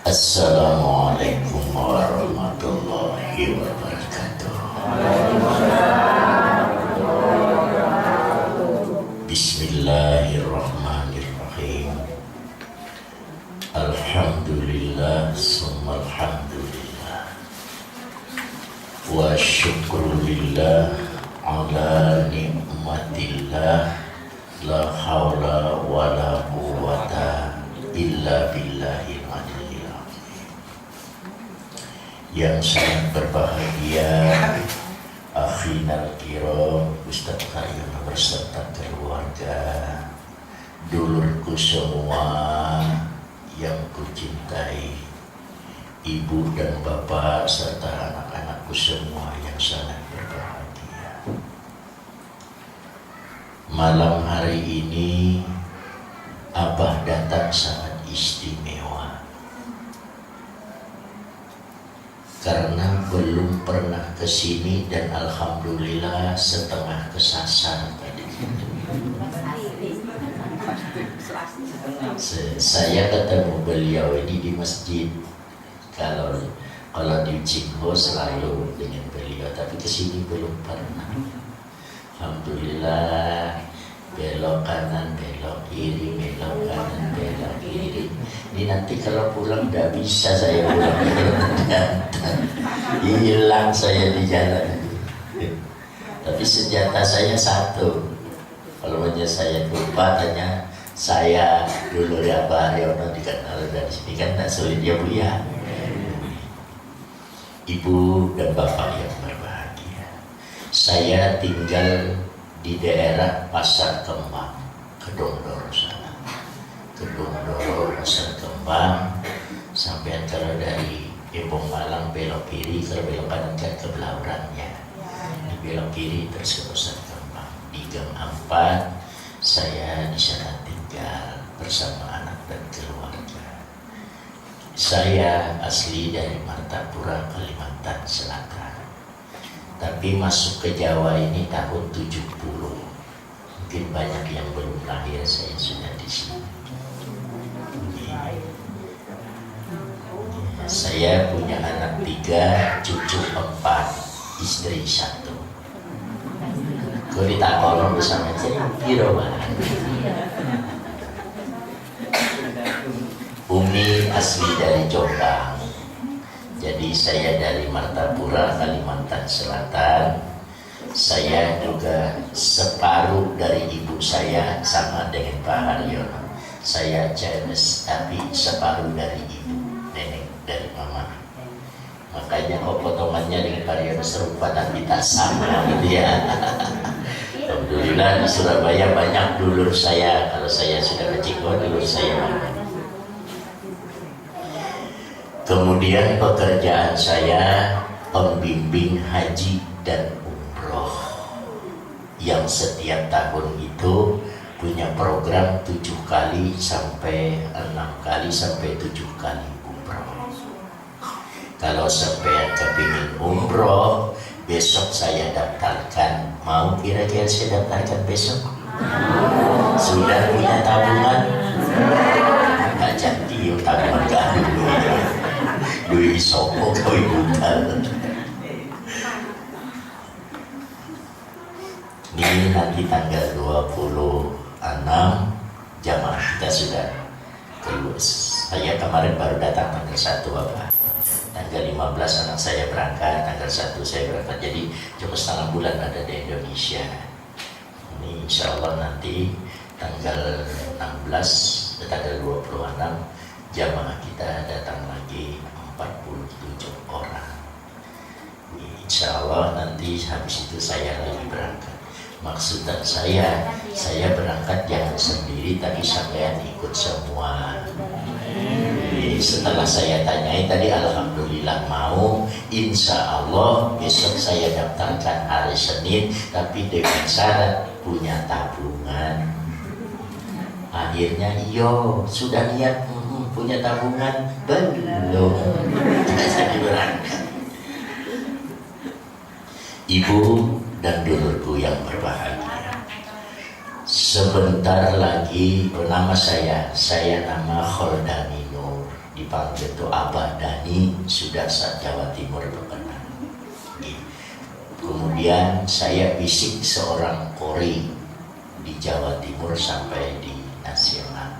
Assalamualaikum warahmatullahi wabarakatuh. Bismillahirrahmanirrahim. Alhamdulillah summa alhamdulillah wa syukrulillah ala nikmatillah la haula wa la quwwata illa billahil aliyyil azim. Yang sangat berbahagia akhinal kiram, Ustaz Khayyum beserta keluarga, dulurku semua yang kucintai, ibu dan bapak serta anak-anakku semua yang sangat berbahagia. Malam hari ini Abah datang sangat istimewa karena belum pernah kesini dan alhamdulillah setengah kesasar tadi. Saya ketemu beliau ini di masjid. Kalau di Cingho selalu dengan beliau, tapi kesini belum pernah. Alhamdulillah, belok kanan, belok kiri, belok kanan, belok kiri. Ini nanti kalau pulang tidak bisa saya pulang, hilang saya di jalan. Tapi senjata saya satu. Kalau aja saya lupa tanya, saya dulu ya Pak Haryono dikenal dari sini kan tak sulit ya Bu ya. Ibu dan Bapak yang berbahagia, saya tinggal di daerah Pasar Kembang, Kedondoro sana. Kedondoro, Pasar Kembang, sampai kalau dari Ebong Malang belok kiri, kalau belok kanan kan ke Belaurannya. Di belok kiri terus ke Pasar Kembang. Di Gang 4 saya di sana tinggal bersama anak dan keluarga. Saya asli dari Martapura, Kalimantan Selatan. Tapi masuk ke Jawa ini tahun 70. Mungkin banyak yang belum lahir, saya sudah di sini. Saya punya anak 3, cucu 4, istri 1. Kau ditakolong bersama Ciro banget. Umi asli dari Jombang. Jadi saya dari Martapura, Kalimantan Selatan. Saya juga separuh dari ibu saya sama dengan Pak Haryono. Saya Chinese, tapi separuh dari ibu, nenek dari mama. Makanya potongannya dengan Pak Haryono serupa tapi tak sama gitu ya. Alhamdulillah di Surabaya banyak dulur saya. Kalau saya sudah kecil, dulur saya banyak. Kemudian pekerjaan saya pembimbing haji dan umroh yang setiap tahun itu punya program 7 kali sampai 6 kali sampai 7 kali umroh. Kalau sampai kepingin umroh, besok saya daftarkan. Mau kira-kira saya daftarkan besok? Sudah punya tabungan? Nggak jadi tabungan gak dulu. Duit sopo kau ibutan. Ini nanti tanggal 26 jamaah kita sudah keluar. Saya kemarin baru datang tanggal 1 apa? Tanggal 15 anak saya berangkat, tanggal 1 saya berangkat. Jadi cuma setengah bulan ada di Indonesia. Ini insya Allah nanti tanggal 16, tanggal 26 jamaah kita datang lagi 47 orang. Insya Allah nanti habis itu saya lagi berangkat. Maksudnya saya berangkat jangan sendiri, tapi sampean ikut semua. Jadi setelah saya tanyai tadi, alhamdulillah mau. Insya Allah besok saya daftarkan hari Senin, tapi dengan syarat punya tabungan. Akhirnya iyo sudah niat punya tabungan belum. Jadi berangkat. Ibu dan dulurku yang berbahagia, Sebentar lagi, nama saya nama Kholdani Nur, dipanggil tuh Abah Dani, sudah Jawa Timur terkenal. Kemudian saya bisik seorang kori di Jawa Timur sampai di nasional.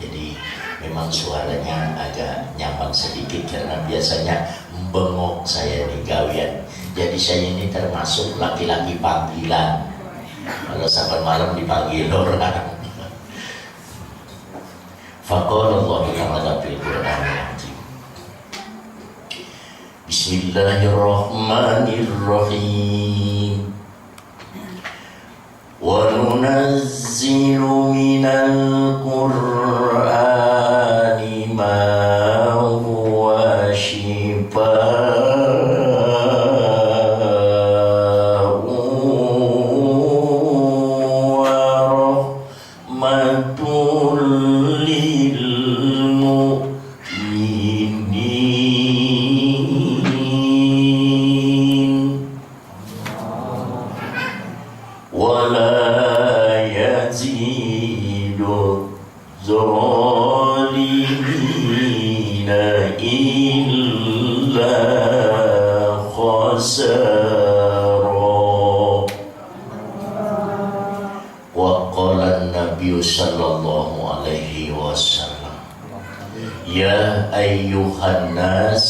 Jadi memang suaranya agak nyaman sedikit karena biasanya bengok saya di gawian. Jadi saya ini termasuk laki-laki panggilan. Kalau sampai malam dipanggil orang. Faqala Allah Ta'ala fil Qur'an. Bismillahirrahmanirrahim. Wa nunazzilu minal Qur'ani ma huwa sallallahu alaihi wasallam. Ya ayyuhan nas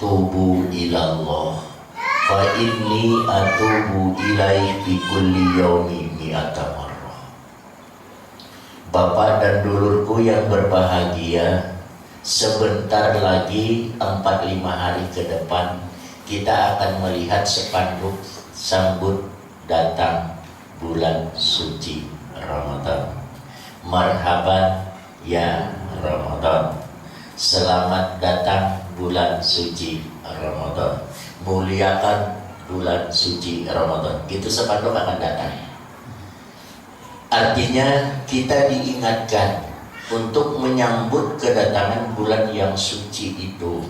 tubu ilallah fa inni atubu ilaihi bi kulli yaumi mi'ata marrah. Bapak dan dulurku yang berbahagia, sebentar lagi 4-5 hari ke depan kita akan melihat spanduk sambut datang bulan suci Ramadan. Marhaban ya Ramadan. Selamat datang bulan suci Ramadan. Muliakan bulan suci Ramadan. Itu spanduk akan datang. Artinya kita diingatkan untuk menyambut kedatangan bulan yang suci itu.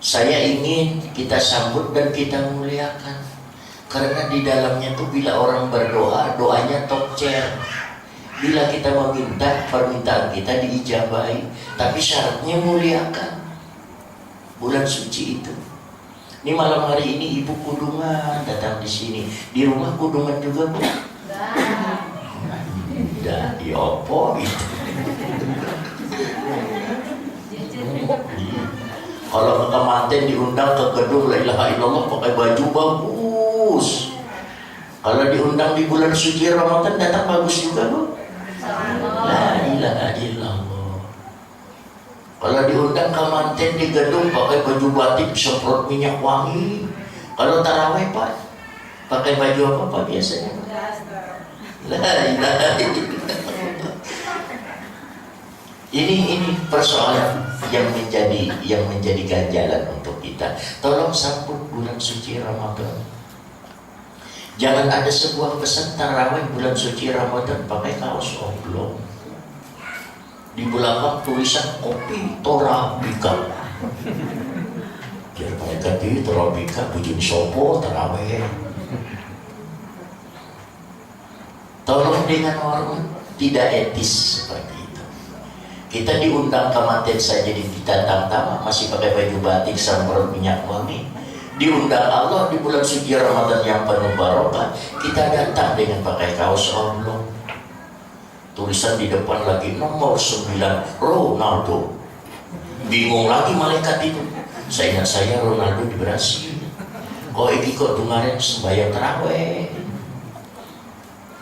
Saya ingin kita sambut dan kita muliakan. Karena di dalamnya tuh bila orang berdoa, doanya top chair. Bila kita meminta, permintaan kita diijabahi. Tapi syaratnya muliakan bulan suci itu. Ini malam hari ini ibu kudungan datang di sini. Di rumah kudungan juga, Bu? Tidak, di opo itu. Kalau ke kemanten diundang ke gedung la ilaha illallah pakai baju bagus. Kalau diundang di bulan suci Ramadan datang bagus juga, Bu. La ilaha illallah. Kalau diundang kemanten di gedung pakai baju batik semprot minyak wangi. Kalau taraweh Pak pakai baju apa Pak biasanya? La ilaha illallah. Ini persoalan yang menjadi ganjalan untuk kita. Tolong sambut bulan suci Ramadan. Jangan ada sebuah pesan tarawih bulan suci Ramadan pakai kaos oblong. Di belakang tulisan kopi Torabika. Jadi mereka di Torabika puji sopo tarawih. Tolong dengan hormat, tidak etis seperti itu. Kita diundang ke manten saja di tamu masih pakai baju batik semprot minyak wangi. Diundang Allah di bulan suci Ramadan yang penuh barokah, kita datang dengan pakai kaos oblong. Tulisan di depan lagi nomor 9 Ronaldo. Bingung lagi malaikat itu. Saya ingat saya Ronaldo di Brasil. Kok ini kok kemarin sembahyang tarawih.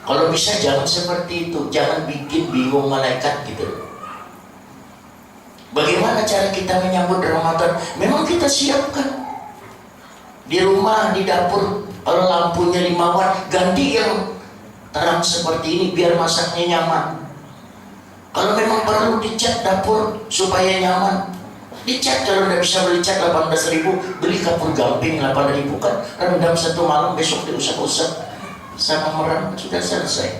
Kalau bisa jangan seperti itu, jangan bikin bingung malaikat gitu. Bagaimana cara kita menyambut Ramadan? Memang kita siapkan. Di rumah, di dapur, kalau lampunya 5 watt, ganti yang terang seperti ini biar masaknya nyaman. Kalau memang perlu dicat dapur supaya nyaman, dicat. Kalau tidak bisa beli cat 18.000, beli kapur gamping 8.000 kan, rendam 1 malam, besok diusap-usap sama merang, sudah selesai.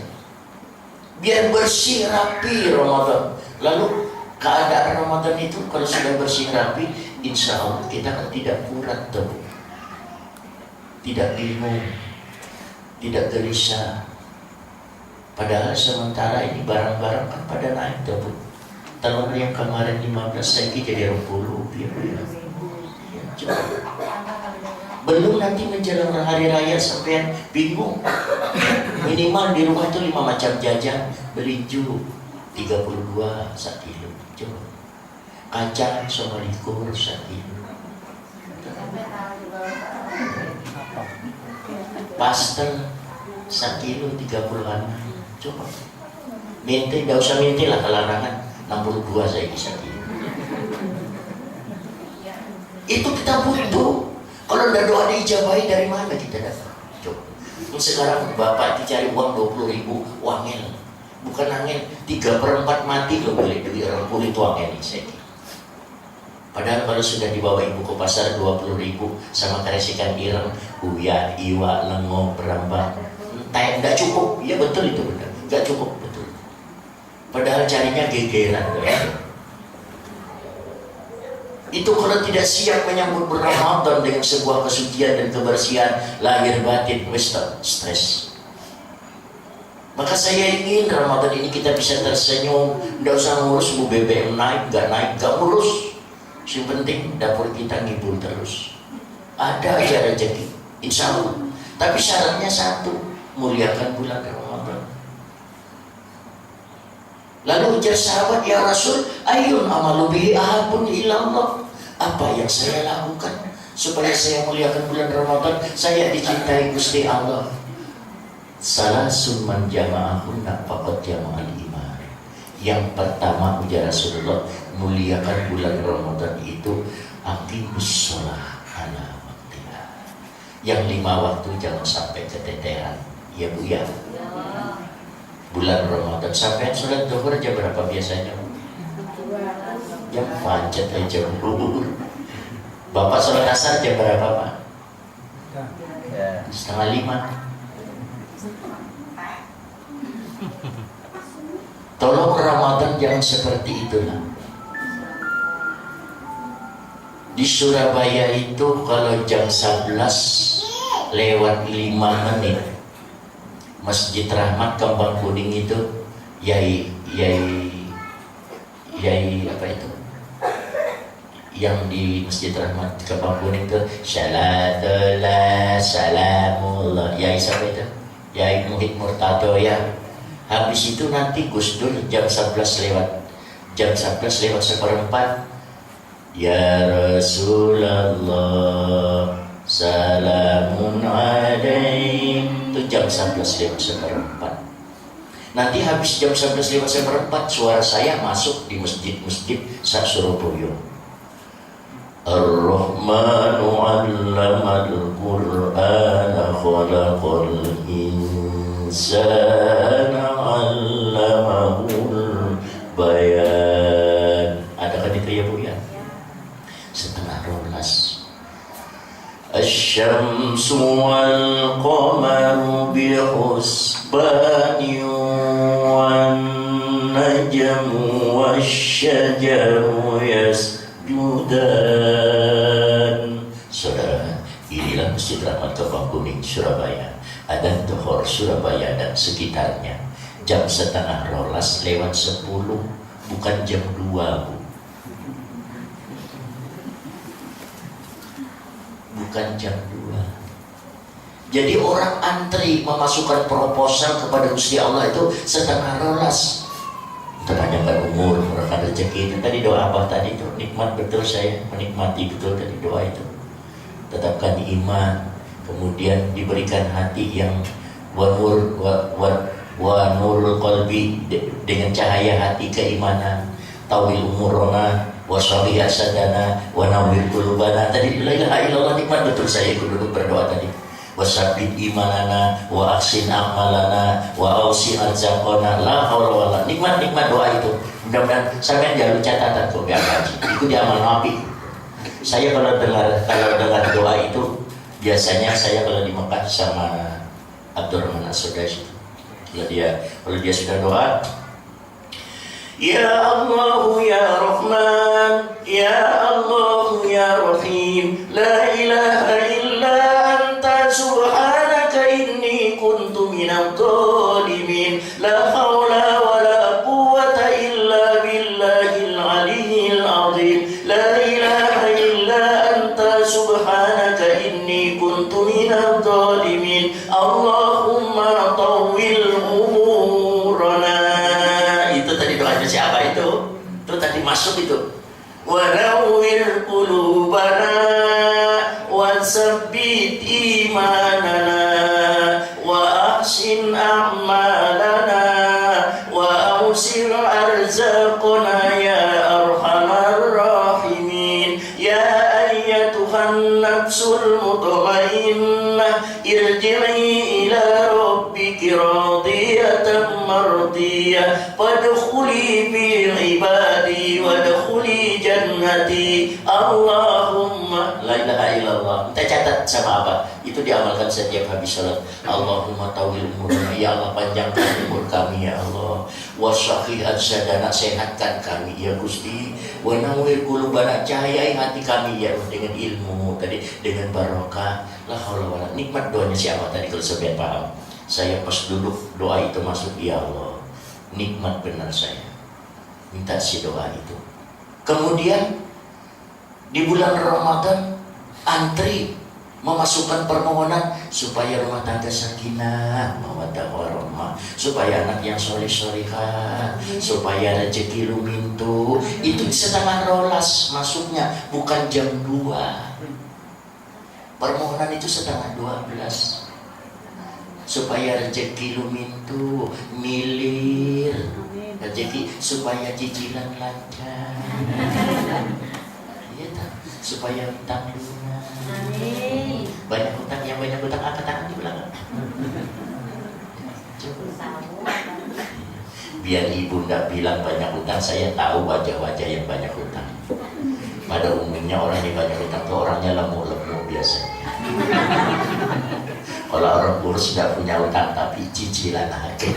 Biar bersih rapi Ramadan. Lalu keadaan Ramadan itu kalau sudah bersih rapi, insya Allah kita kan tidak kurat tuh, tidak bingung. tidak gelisah. Padahal sementara ini barang-barang kan pada naik tuh, Bu. Telur yang kemarin 15 saiki jadi 20 ya, Bu. Ya, coba. Belum nanti menjelang hari raya sampai bingung. Minimal di rumah itu 5 macam jajan, berinju 32 1 kilo. Coba. Kacang sama likur 1 kilo. Pastel 1 kilo 30-an. Coba. Minta, tidak usah minta lah kelarangan 62 saya bisa kilo. Itu kita butuh. Kalau tidak doa diijabahi dari mana kita dapat? Coba. Sekarang bapak dicari uang 20.000, wangel. Bukan angin, 3/4 mati lo beli duit orang kulit itu angin saya. Padahal kalau sudah dibawa ibu ke pasar 20.000 sama keresikan ireng, uya, iwa, lengo, berambang, entah tidak cukup. Ya betul itu benar, nggak cukup betul. Padahal carinya gegeran. Itu kalau tidak siap menyambut Ramadan dengan sebuah kesucian dan kebersihan lahir batin, stres. Maka saya ingin Ramadan ini kita bisa tersenyum, tidak usah ngurus bu BBM naik, gak ngurus. Yang penting dapur kita ngibul terus. Ada aja rezeki, insya Allah. Tapi syaratnya satu, muliakan bulan Ramadan. Lalu ujar sahabat, ya Rasul, ayun amalu bihi ahabun ilallah. Apa yang saya lakukan supaya saya muliakan bulan Ramadan, saya dicintai Gusti Allah? Salasun man jama'ahunna faqad jama'al iman. Yang pertama ujar Rasulullah, muliakan bulan Ramadan itu aqimus shalah ala waqtiha. Yang 5 waktu jangan sampai keteteran. Ya Bu ya. Bulan Ramadan sampai sholat zuhur jam berapa biasanya? Jam pancet aja jam Bapak sholat asar jam berapa Pak? 4:30. Tolong Ramadan jangan seperti itulah. Di Surabaya itu kalau jam 11 lewat 5 menit Masjid Rahmat Kembang Kuning itu Yai apa itu? Yang di Masjid Rahmat Kembang Kuning itu Salatullah Salamullah. Yai siapa itu? Yai Muhid Murtado ya. Habis itu nanti Gus Dur jam 11 lewat 1/4 ya Rasulullah salamun alaik. Itu jam 11 lewat 1/4. Nanti habis jam 11 lewat 1/4 suara saya masuk di masjid-masjid Surabaya. Ar-Rahmanu 'allamal Qur'ana khalaqal insana 'allamahul bayan. Adakah itu ya Bu ya? 11:30. Asy-syamsu wal qamaru bihusbani wan najmu wasyajaru yasjudan. Saudara, inilah Masjid Rahmat Kembang Kuning Surabaya. Adzan Zuhur Surabaya dan sekitarnya jam 11:30 lewat 10, bukan jam 2 Bu. Bukan jam 2. Jadi orang antri memasukkan proposal kepada Gusti Allah itu 11:30. Terpanjangkan umur, murahkan rezeki. Itu tadi doa apa tadi itu? Nikmat betul saya, menikmati betul tadi doa itu. Tetapkan iman, kemudian diberikan hati yang nurul qalbi, dengan cahaya hati keimanan, tawil umurona wa sholih asadana wa nawwir qulubana. Tadi la ilaha illallah, nikmat betul saya ikut duduk berdoa tadi. Wasabbit imanana wa ahsin amalana wa ausi arzaqana la haula wala. Nikmat doa itu. Mudah-mudahan sampean jangan catatan kok biar ngaji. Itu di amal nabi. Saya kalau dengar doa itu biasanya saya kalau di Mekah sama Abdurrahman As-Sudais itu. Kalau dia sudah doa, ya Allah ya Rahman, ya Allah ya Rahim, la ilaha illa anta subhanaka inni kuntu minadh dhalimin. La haula wala quwwata illa billahil aliyyil azim. La ilaha illa anta subhanaka inni kuntu minadh dhalimin. Allahumma tawwil umurana. Itu tadi doanya siapa itu? Itu tadi masuk itu. Wa nawwir qulubana wa tsabbit imanana wa ahsin a'malana wa awsil arzaqana ya arhamar rahimin. Ya ayyatuhan nafsul mutmainnah irji'i ila rabbiki radiyatan mardiyah fadkhuli fi ibadi wadkhuli jannati. Allahumma la ilaha illallah. Kita catat sama apa? Itu diamalkan setiap habis salat. Allahumma tawil umurna, ya Allah panjangkan umur kami ya Allah. Wasyahihan sadana, sehatkan kami ya Gusti. Wa nawwir qulubana, cahayai hati kami ya dengan ilmu tadi, dengan barokah. La haula wala. Nikmat doanya siapa tadi kalau sebenarnya paham? Saya pas duduk doa itu masuk, ya Allah. Nikmat benar saya. Minta si doa itu. Kemudian di bulan Ramadan antri memasukkan permohonan supaya rumah tangga sakinah, mawaddah warahmah, supaya anak yang soleh-solehah, supaya rezeki lumintu. Itu setengah rolas masuknya, bukan jam 2. Permohonan itu setengah 12. Supaya rezeki lumintu, milir rezeki, supaya cicilan lancar, ya, supaya utang lunas. Banyak utang, yang banyak utang angkat tangan di belakang. Biar ibu nggak bilang banyak utang, saya tahu wajah-wajah yang banyak utang. Pada umumnya orang yang banyak utang itu orangnya lemu-lemu biasanya. Kalau orang kurus nggak punya utang tapi cicilan aja.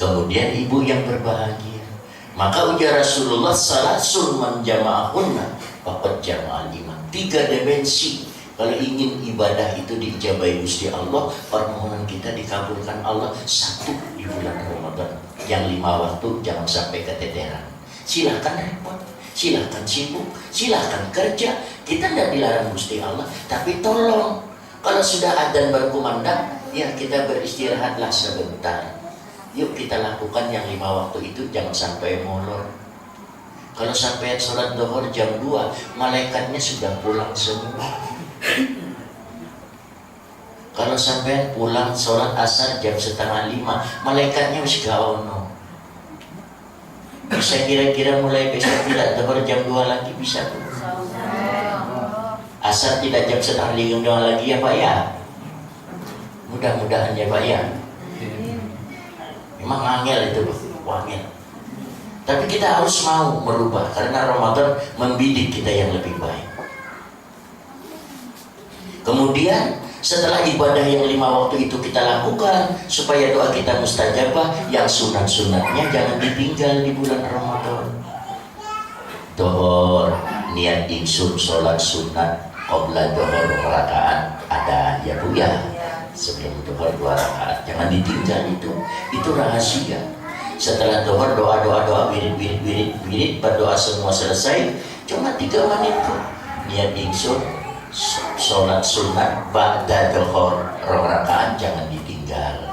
Kemudian ibu yang berbahagia, maka ujar Rasulullah salasun man jama'ahunna faqad jama'al iman. 3 dimensi kalau ingin ibadah itu diijabahi Gusti Allah, permohonan kita dikabulkan Allah. 1 di bulan Ramadan, yang 5 waktu jangan sampai keteteran. Silahkan repot, silahkan sibuk, silahkan kerja. Kita tidak dilarang Gusti Allah, tapi tolong kalau sudah adzan berkumandang, ya kita beristirahatlah sebentar. Yuk kita lakukan yang 5 waktu itu, jangan sampai molor. Kalau sampai sholat duhur jam 2, malaikatnya sudah pulang semua. Kalau sampai pulang sholat asar jam 4:30, malaikatnya masih gaono. Bisa kira-kira mulai besok tidak duhur jam 2 lagi bisa tuh. Asar tidak jam 4:30 lagi ya Pak ya. Mudah-mudahan ya Pak ya. Memang angel itu, wangel. Tapi kita harus mau merubah karena Ramadan membidik kita yang lebih baik. Kemudian setelah ibadah yang 5 waktu itu kita lakukan supaya doa kita mustajabah, yang sunat-sunatnya jangan ditinggal di bulan Ramadan. Dohor, niat ingsun sholat sunat qabla dohor rakaat ada ya Bu ya. Sebelum dohor 2 rakaat jangan ditinggal itu rahasia. Setelah dohor doa wirid berdoa semua selesai, cuma 3 menit kok. Niat ingsun sholat sunat ba'da dohor 2 rakaat jangan ditinggal.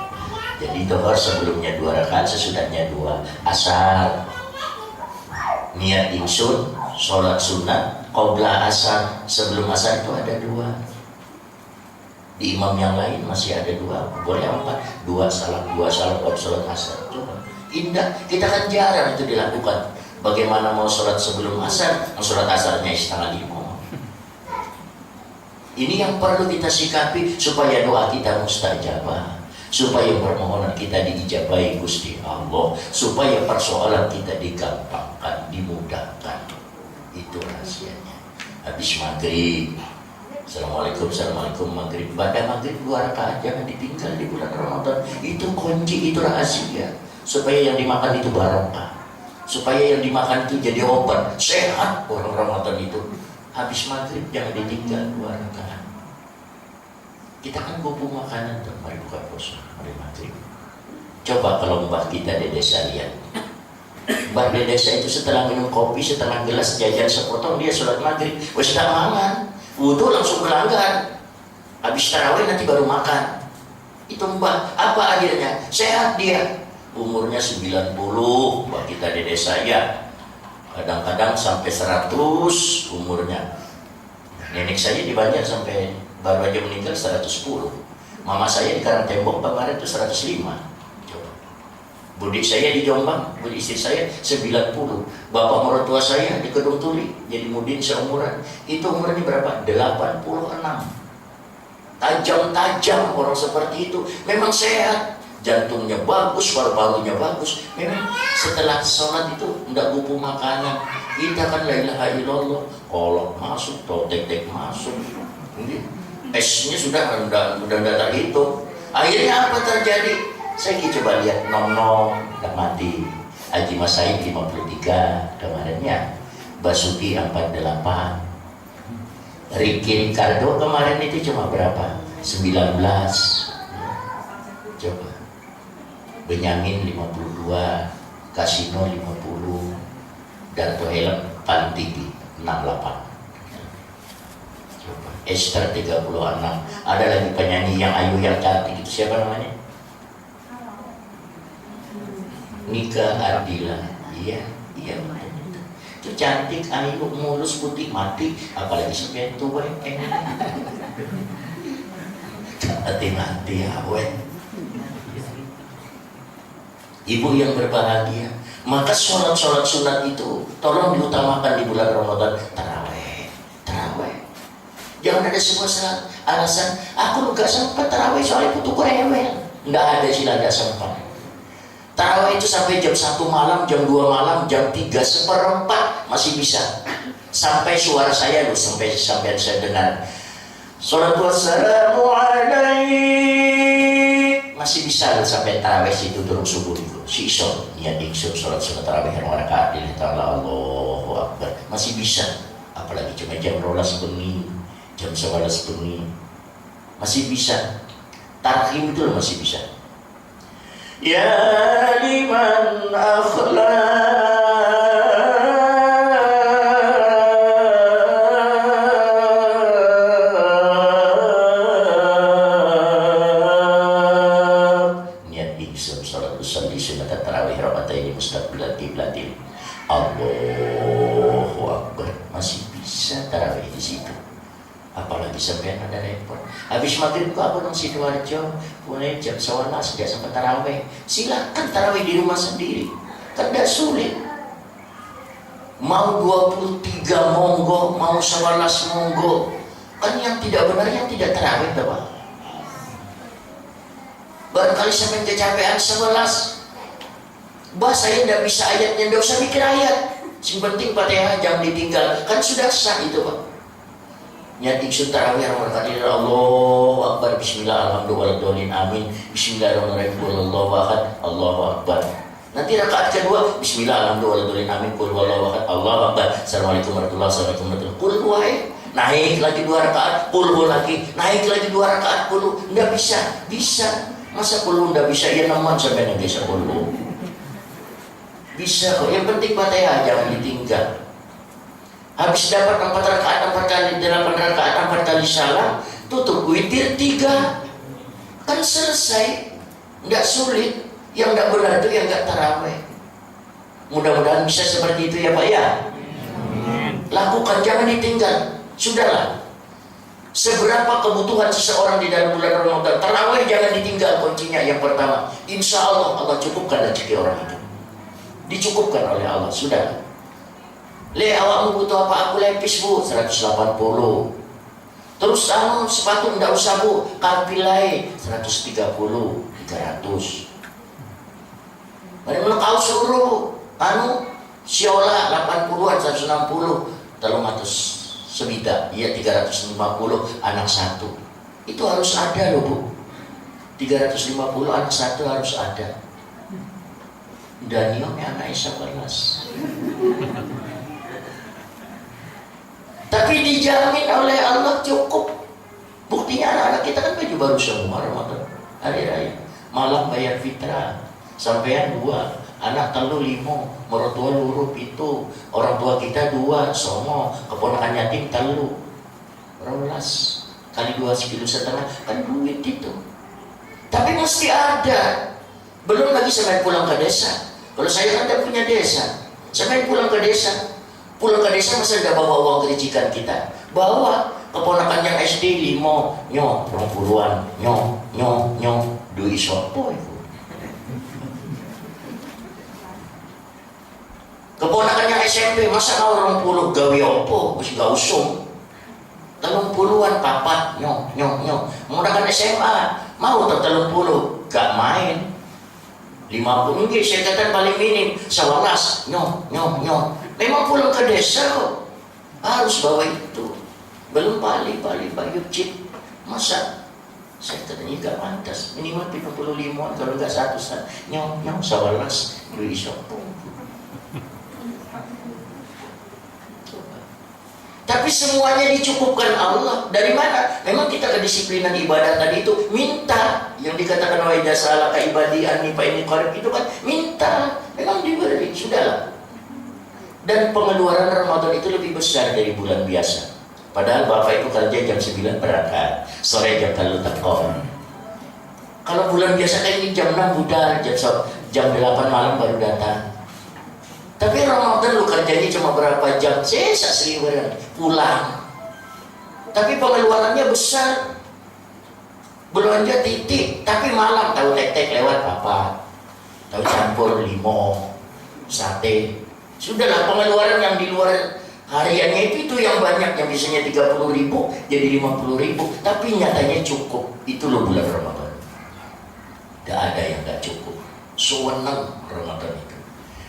Jadi dohor sebelumnya 2 rakaat, sesudahnya 2. Asar niat ingsun sholat sunat qabla asar, sebelum asar itu ada 2. Di imam yang lain masih ada 2, boleh 4. 2 salam baru sholat asar. Coba indah, kita kan jarang itu dilakukan. Bagaimana mau sholat sebelum asar, mau sholat asarnya 4:30. Ini yang perlu kita sikapi supaya doa kita mustajabah, supaya permohonan kita diijabahi Gusti Allah, supaya persoalan kita digampangkan, dimudahkan. Itu rahasianya. Habis maghrib, Assalamualaikum maghrib, pada maghrib 2 rakaat jangan ditinggal di bulan Ramadan. Itu kunci, itu rahasia supaya yang dimakan itu barokah. supaya yang dimakan itu jadi obat sehat. Orang Ramadan itu habis maghrib jangan ditinggal 2 rakaat. Kita kan kumpul makanan tuh, mari buka puasa, mari maghrib. Coba kalau mbah kita di desa lihat, mbah di desa itu setelah minum kopi, setelah gelas jajan sepotong, dia sholat maghrib, wes tak mangan, wudhu langsung berlangganan, habis tarawih nanti baru makan. Itu mbah, apa akhirnya? Sehat dia. Umurnya 90, mbah kita di desa ya. Kadang-kadang sampai 100 umurnya. Nenek saya di Banjar sampai baru aja meninggal 110. Mama saya di Karangtembok kemarin itu 105. Coba. Budik saya di Jombang, budik istri saya 90. Bapak mertua saya di Kedung Turi, jadi mudin seumuran. Itu umurnya berapa? 86. Tajam-tajam orang seperti itu. Memang sehat. Jantungnya bagus, paru-parunya bagus. Memang setelah sholat itu tidak butuh makanan. Kita kan la ilaha illallah, kolok masuk, totek-tek masuk. Esnya sudah tak hitung. Akhirnya apa terjadi? Saya coba lihat nom-nom, tak mati. Haji Masaid 53 kemarinnya. Basuki 48. Ricky Ricardo kemarin itu cuma berapa? 19. Coba. Benyamin 52, Kasino 50, Darto Helm paling tinggi 68. Coba. Esther 36. Ada lagi penyanyi yang ayu yang cantik itu siapa namanya? Nika Ardila. Iya. Itu cantik, ayu, mulus, putih, mati, apalagi sampai tua mati ya weh. Ibu yang berbahagia, maka sholat sunat itu tolong diutamakan di bulan Ramadan. Taraweh. Jangan ada sebuah alasan aku nggak sempat taraweh soalnya butuh rewel. Nggak ada sila, nggak sempat. Tarawih itu sampai jam 1 malam, jam 2 malam, jam 3/4 masih bisa. Sampai suara saya loh, sampai saya dengar. Salatu wassalamu alaik. Masih bisa loh sampai tarawih itu turun subuh itu. Si iso niat ingsun salat sunat tarawih yang rakaat lillahi ta'ala Allahu akbar. Masih bisa. Apalagi cuma jam 12 bengi, jam 11 bengi. Masih bisa. Tarhim itu masih bisa. Ya liman akhlaq. Niat ingsun salat usolli sunat tarawih rakaatain mustaqbilan qiblatin. Allahu akbar. Masih bisa tarawih di situ. Apalagi sampai ada repot. Habis maghrib ke Abang Sidoarjo, mulai jam 11 dia sampai tarawih. Silakan tarawih di rumah sendiri, kan tidak sulit. Mau 23 monggo, mau 11 monggo. Kan yang tidak benar yang tidak tarawih, Bapak. Barangkali sampai kecapean 11. Bah, saya tidak bisa ayatnya, tidak usah mikir ayat. Yang penting Fatihah jangan ditinggal, kan sudah sah itu, Pak. Niat ingsun tarawih rakaat Allahu akbar bismillah alhamdulillah amin bismillahirrahmanirrahim Allahu ahad Allahu akbar. Nanti rakaat kedua bismillah alhamdulillah amin qul huwallahu ahad Allahu akbar assalamualaikum warahmatullahi wabarakatuh. Qul huwa naik lagi 2 rakaat, qul lagi naik lagi 2 rakaat, qul enggak bisa. Masa qul enggak bisa? Ya naman sampai nanti bisa qul. Bisa kok, yang penting Fatihah jangan ditinggal. Habis dapat 4 rakaat, 4 kali 8 rakaat, 4 kali salam, tutup witir 3, kan selesai. Nggak sulit. Yang nggak benar itu yang nggak taraweh. Mudah-mudahan bisa seperti itu ya Pak ya. Lakukan, jangan ditinggal. Sudahlah. Seberapa kebutuhan seseorang di dalam bulan Ramadan, taraweh jangan ditinggal. Kuncinya yang pertama, insya Allah Allah cukupkan rezeki orang itu. Dicukupkan oleh Allah. Sudah. Le, awakmu butuh apa? Aku lepis bu, 180. Terus sepatu enggak usah bu, kalpilai 130, 300. Mana kau suruh siola 80-an, 160, telung atus sebida, iya 350, anak 1. Itu harus ada loh bu. 350 anak 1 harus ada. Daniel anak 11. Tapi dijamin oleh Allah cukup. Buktinya anak-anak kita kan baju baru semua Ramadan, hari raya. Malam bayar fitrah, sampean 2, anak telu 5, mertua luru itu, orang tua kita 2, somo, keponakan yatim telu, 12 kali 2,5 kan duit itu. Tapi mesti ada. Belum lagi sampai pulang ke desa. Kalau saya kan tidak punya desa, sampai pulang ke desa. Pulang ke desa masa tidak bawa uang kericikan kita. Bawa keponakan yang SD 5, nyo, 20-an, nyo, duit sopo itu. Keponakan yang SMP masa mau 20 gawe opo, mesti gak usung. 30-an papat, nyo. Keponakan SMA mau 30, gak main. 50 mungkin saya katakan paling minim 11, nyo. Memang pulang ke desa kok harus bawa itu. Belum balik bayar chip. Masa saya katanya gak pantas, minimal 35, kalau gak 100, nyo 11 duit sopo. Tapi semuanya dicukupkan Allah. Dari mana? Memang kita kedisiplinan ibadah tadi itu minta. Yang dikatakan wa idza salaka ibadi anni fa inni qarib itu kan minta. Memang diberi, sudahlah. Dan pengeluaran Ramadan itu lebih besar dari bulan biasa. Padahal Bapak itu kerja jam 9 berangkat, sore jam 3 teko. Kalau bulan biasa kan ini jam 6 budal, jam 8 malam baru datang. Tapi Ramadan lu kerjanya cuma berapa jam, sisa seliweran pulang. Tapi pengeluarannya besar. Belanja titik, tapi malam tahu tek-tek lewat apa? Tahu campur limo, sate. Sudahlah, pengeluaran yang di luar hariannya itu yang banyak, yang biasanya 30.000 jadi 50.000, tapi nyatanya cukup. Itu loh bulan Ramadan. Tidak ada yang gak cukup. Sewenang Ramadan itu.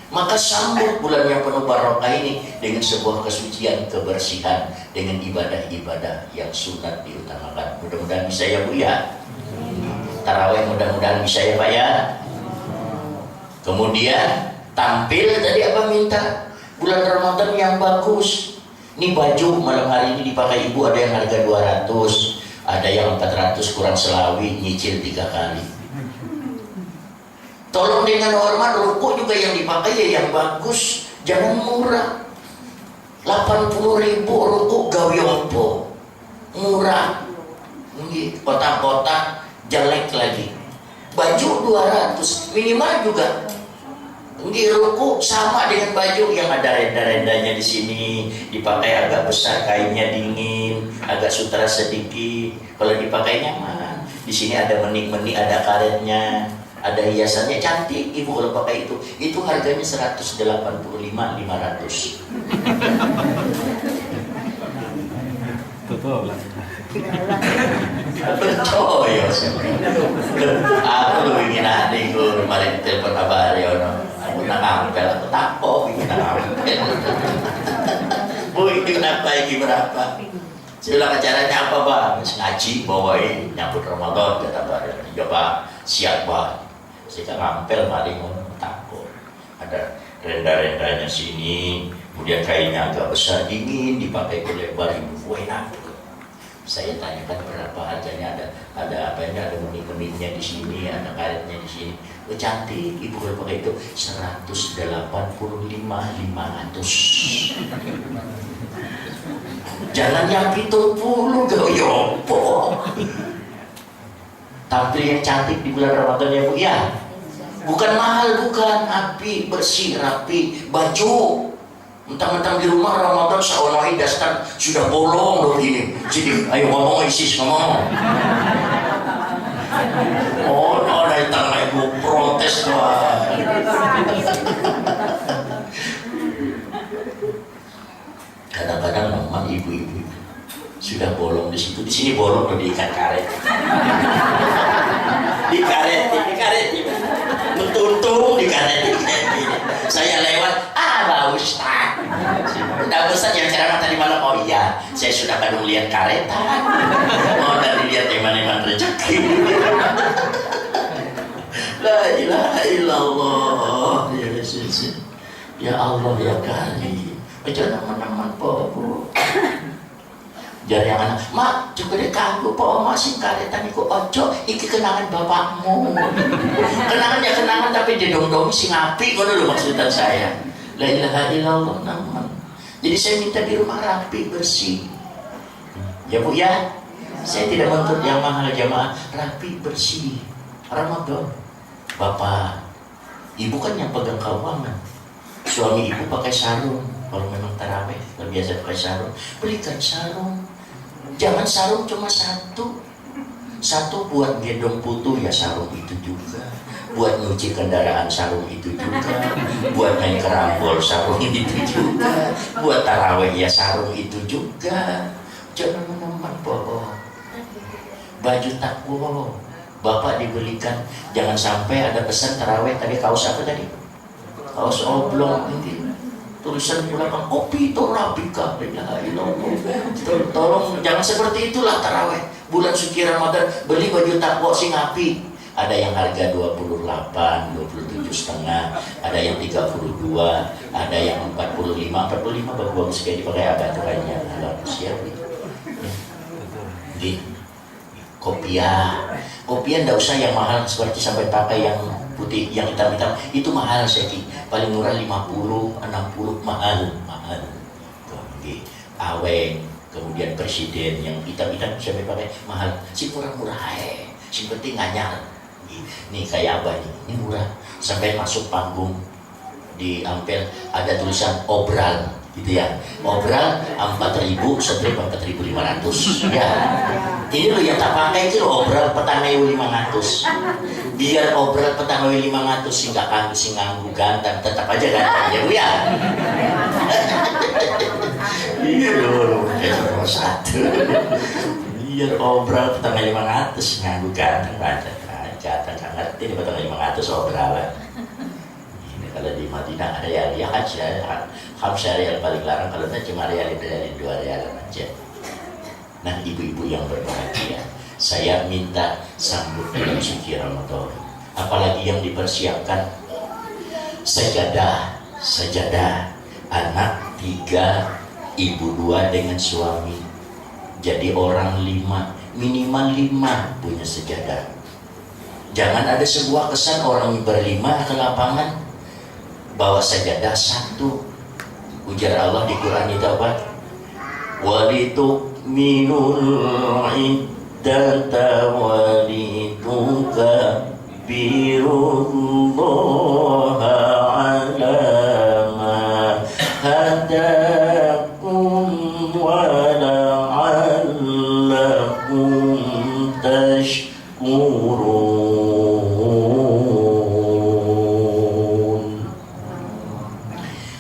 Maka sambut bulan yang penuh barokah ini dengan sebuah kesucian, kebersihan, dengan ibadah-ibadah yang sunat diutamakan. Mudah-mudahan bisa ya Bu ya. Tarawih mudah-mudahan bisa ya Pak ya. Kemudian tampil tadi apa minta? Bulan Ramadan yang bagus. Ini baju malam hari ini dipakai ibu, ada yang harga 200, ada yang 400 kurang selawi, nyicil 3 kali. Tolong dengan hormat, ruku juga yang dipakai ya yang bagus, jangan murah. 80.000 ruku gawe opo, murah. Ini kotak-kotak jelek lagi. Baju 200 minimal juga. Ini ruku sama dengan baju yang ada renda-rendanya di sini, dipakai agak besar, kainnya dingin, agak sutra sedikit. Kalau dipakai nyaman. Di sini ada menik-menik, ada karetnya. Ada hiasannya cantik, ibu kalau pakai itu harganya 185.500. Betul. Percaya aku lu ingin adikku kemarin telepon kabar ya aku nak ngampel, aku takut ingin ngampel. Bu ini kenapa ini berapa? Saya bilang acaranya apa Pak? Ngaji bawain nyambut Ramadan kata Pak. Ya Pak, siap Pak. Saya ngampel paling takut. Ada renda-rendanya sini, kemudian kainnya agak besar dingin, dipakai lebar ibu enak. Saya tanyakan berapa harganya, ada apanya, ada menik-meniknya di sini, ada karetnya di sini. Oh, cantik ibu kalau pakai itu 185.500. Jangan yang 70 gak yopo. Tampil yang cantik di bulan Ramadan ya Bu ya. Bukan mahal, bukan, api, bersih, rapi, baju. Mentang-mentang di rumah Ramadan seolah dasar sudah bolong loh ini. Jadi ayo ngomong Isis ngomong. Oh, no, datang ibu protes doang. Kadang-kadang memang ibu-ibu sudah bolong di situ, di sini bolong loh diikat karet. Di karet, mentuntung di karet. Saya lewat, Pak Ustaz. Udah Ustaz yang ceramah tadi malam, oh iya, saya sudah kadung lihat karetan. Oh, dari lihat iman-iman rezeki. La ilaha illallah. Ya Rasul. Ya Allah ya kali. Jangan meneman po. Jadi yang anak, mak juga dikanggu po masih karetan iku ojo iki kenangan bapakmu. Kenangan tapi didong-dong si ngapi ngono lho maksudnya saya. La ilaha illallah naman. Jadi saya minta di rumah rapi bersih. Ya Bu ya. Saya tidak menuntut yang mahal jamaah, rapi bersih. Ramadan. Bapak, ibu kan yang pegang keuangan. Suami ibu pakai sarung. Kalau memang taraweh, kalau biasa pakai sarung, belikan sarung. Jangan sarung cuma satu. Satu buat gendong putu ya sarung itu juga. Buat nyuci kendaraan sarung itu juga. Buat naik kerambol sarung itu juga. Buat taraweh ya sarung itu juga. Jangan meneman bohong. Baju takwa Bapak dibelikan. Jangan sampai ada pesan taraweh tadi kaos apa tadi? Kaos oblong ini. Tulisan di belakang kopi torabika. Tolong jangan seperti itulah taraweh. Bulan suci Ramadan beli baju takwa sing api. Ada yang harga 28, 27,5, ada yang 32, ada yang 45 bagus kayak dipakai apa tuh kayaknya bagus ya. Di kopiah nggak usah yang mahal seperti sampai pakai yang putih, yang hitam-hitam itu mahal sih. Paling murah 50, 60 mahal. Tuh, aweng, kemudian presiden yang hitam-hitam sampai pakai mahal. Si murah-murah si penting nganyar. Nih kayak apa nih? Ini murah. Sampai masuk panggung di Ampel ada tulisan obral gitu ya. Obral 4.000, strip 4.500 ya. Ini loh yang tak pakai itu loh obral petaneu 500. Biar obral petaneu 500 sih nggak kanggu sih nganggu ganteng, tetap aja ganteng ya Bu ya. Iya loh, nomor 1. Biar obral petaneu 500 nganggu ganteng banget. Ganteng nggak ngerti nih petaneu 500 obralan. Ini kalau di Madinah ada ya haji yang paling larang, kalau tidak cuma rial 2 rial aja. Nah ibu-ibu yang berbahagia, saya minta sambut bulan suci Ramadan. Apalagi yang dipersiapkan sajadah, anak 3, ibu 2 dengan suami. Jadi orang 5, minimal 5 punya sejadah. Jangan ada sebuah kesan orang berlima ke lapangan bawa sajadah 1. Ujar Allah di Quran itu apa? Walitukminul iddata walitukabbirullaha ala ma hadakum wa la'allakum tashkurun.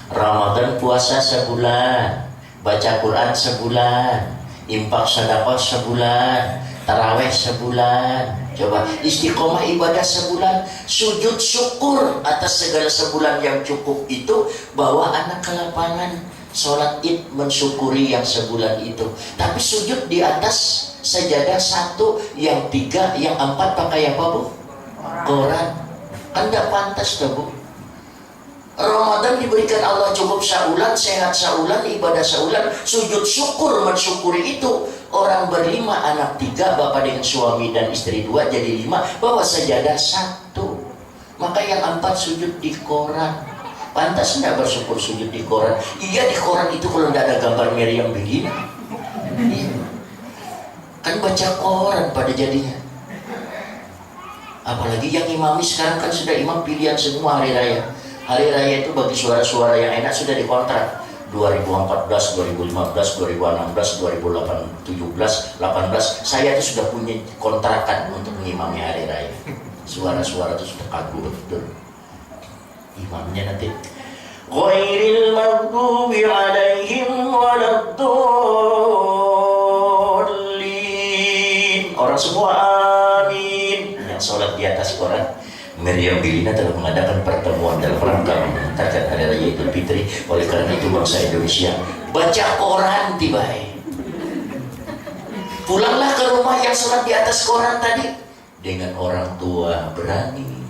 Ramadan puasa sebulan, baca Quran sebulan, infak sedekah sebulan, taraweh sebulan. Coba istiqomah ibadah sebulan, sujud syukur atas segala sebulan yang cukup itu. Bawa anak ke lapangan, sholat id mensyukuri yang sebulan itu. Tapi sujud di atas sajadah 1, yang 3, yang 4 pakai apa Bu? Quran. Kan tidak pantas tuh Bu. Ramadan diberikan Allah cukup saulan, sehat saulan, ibadah saulan, sujud syukur mensyukuri itu. Orang berlima, anak 3, bapak dengan suami dan istri 2 jadi 5, bawa sajadah 1. Maka yang 4 sujud di Quran. Pantas enggak bersyukur sujud di Quran? Iya, di Quran itu kalau tidak ada gambar Maryam begini. Kan baca Quran pada jadinya. Apalagi yang imami sekarang kan sudah imam pilihan semua hari raya. Hari raya itu bagi suara-suara yang enak sudah dikontrak 2014, 2015, 2016, 2017, 18. Saya itu sudah punya kontrakan untuk mengimami hari raya. Suara-suara itu sudah kagum betul. Imamnya nanti ghairil maghdubi alaihim waladdallin. Orang semua amin. Yang sholat di atas Quran. Maryam Bilina telah mengadakan pertemuan dalam rangka mengantarkan Hari Raya Idul Fitri. Oleh karena itu bangsa Indonesia baca Quran tiba-tiba. Pulanglah ke rumah yang sholat di atas Quran tadi dengan orang tua berani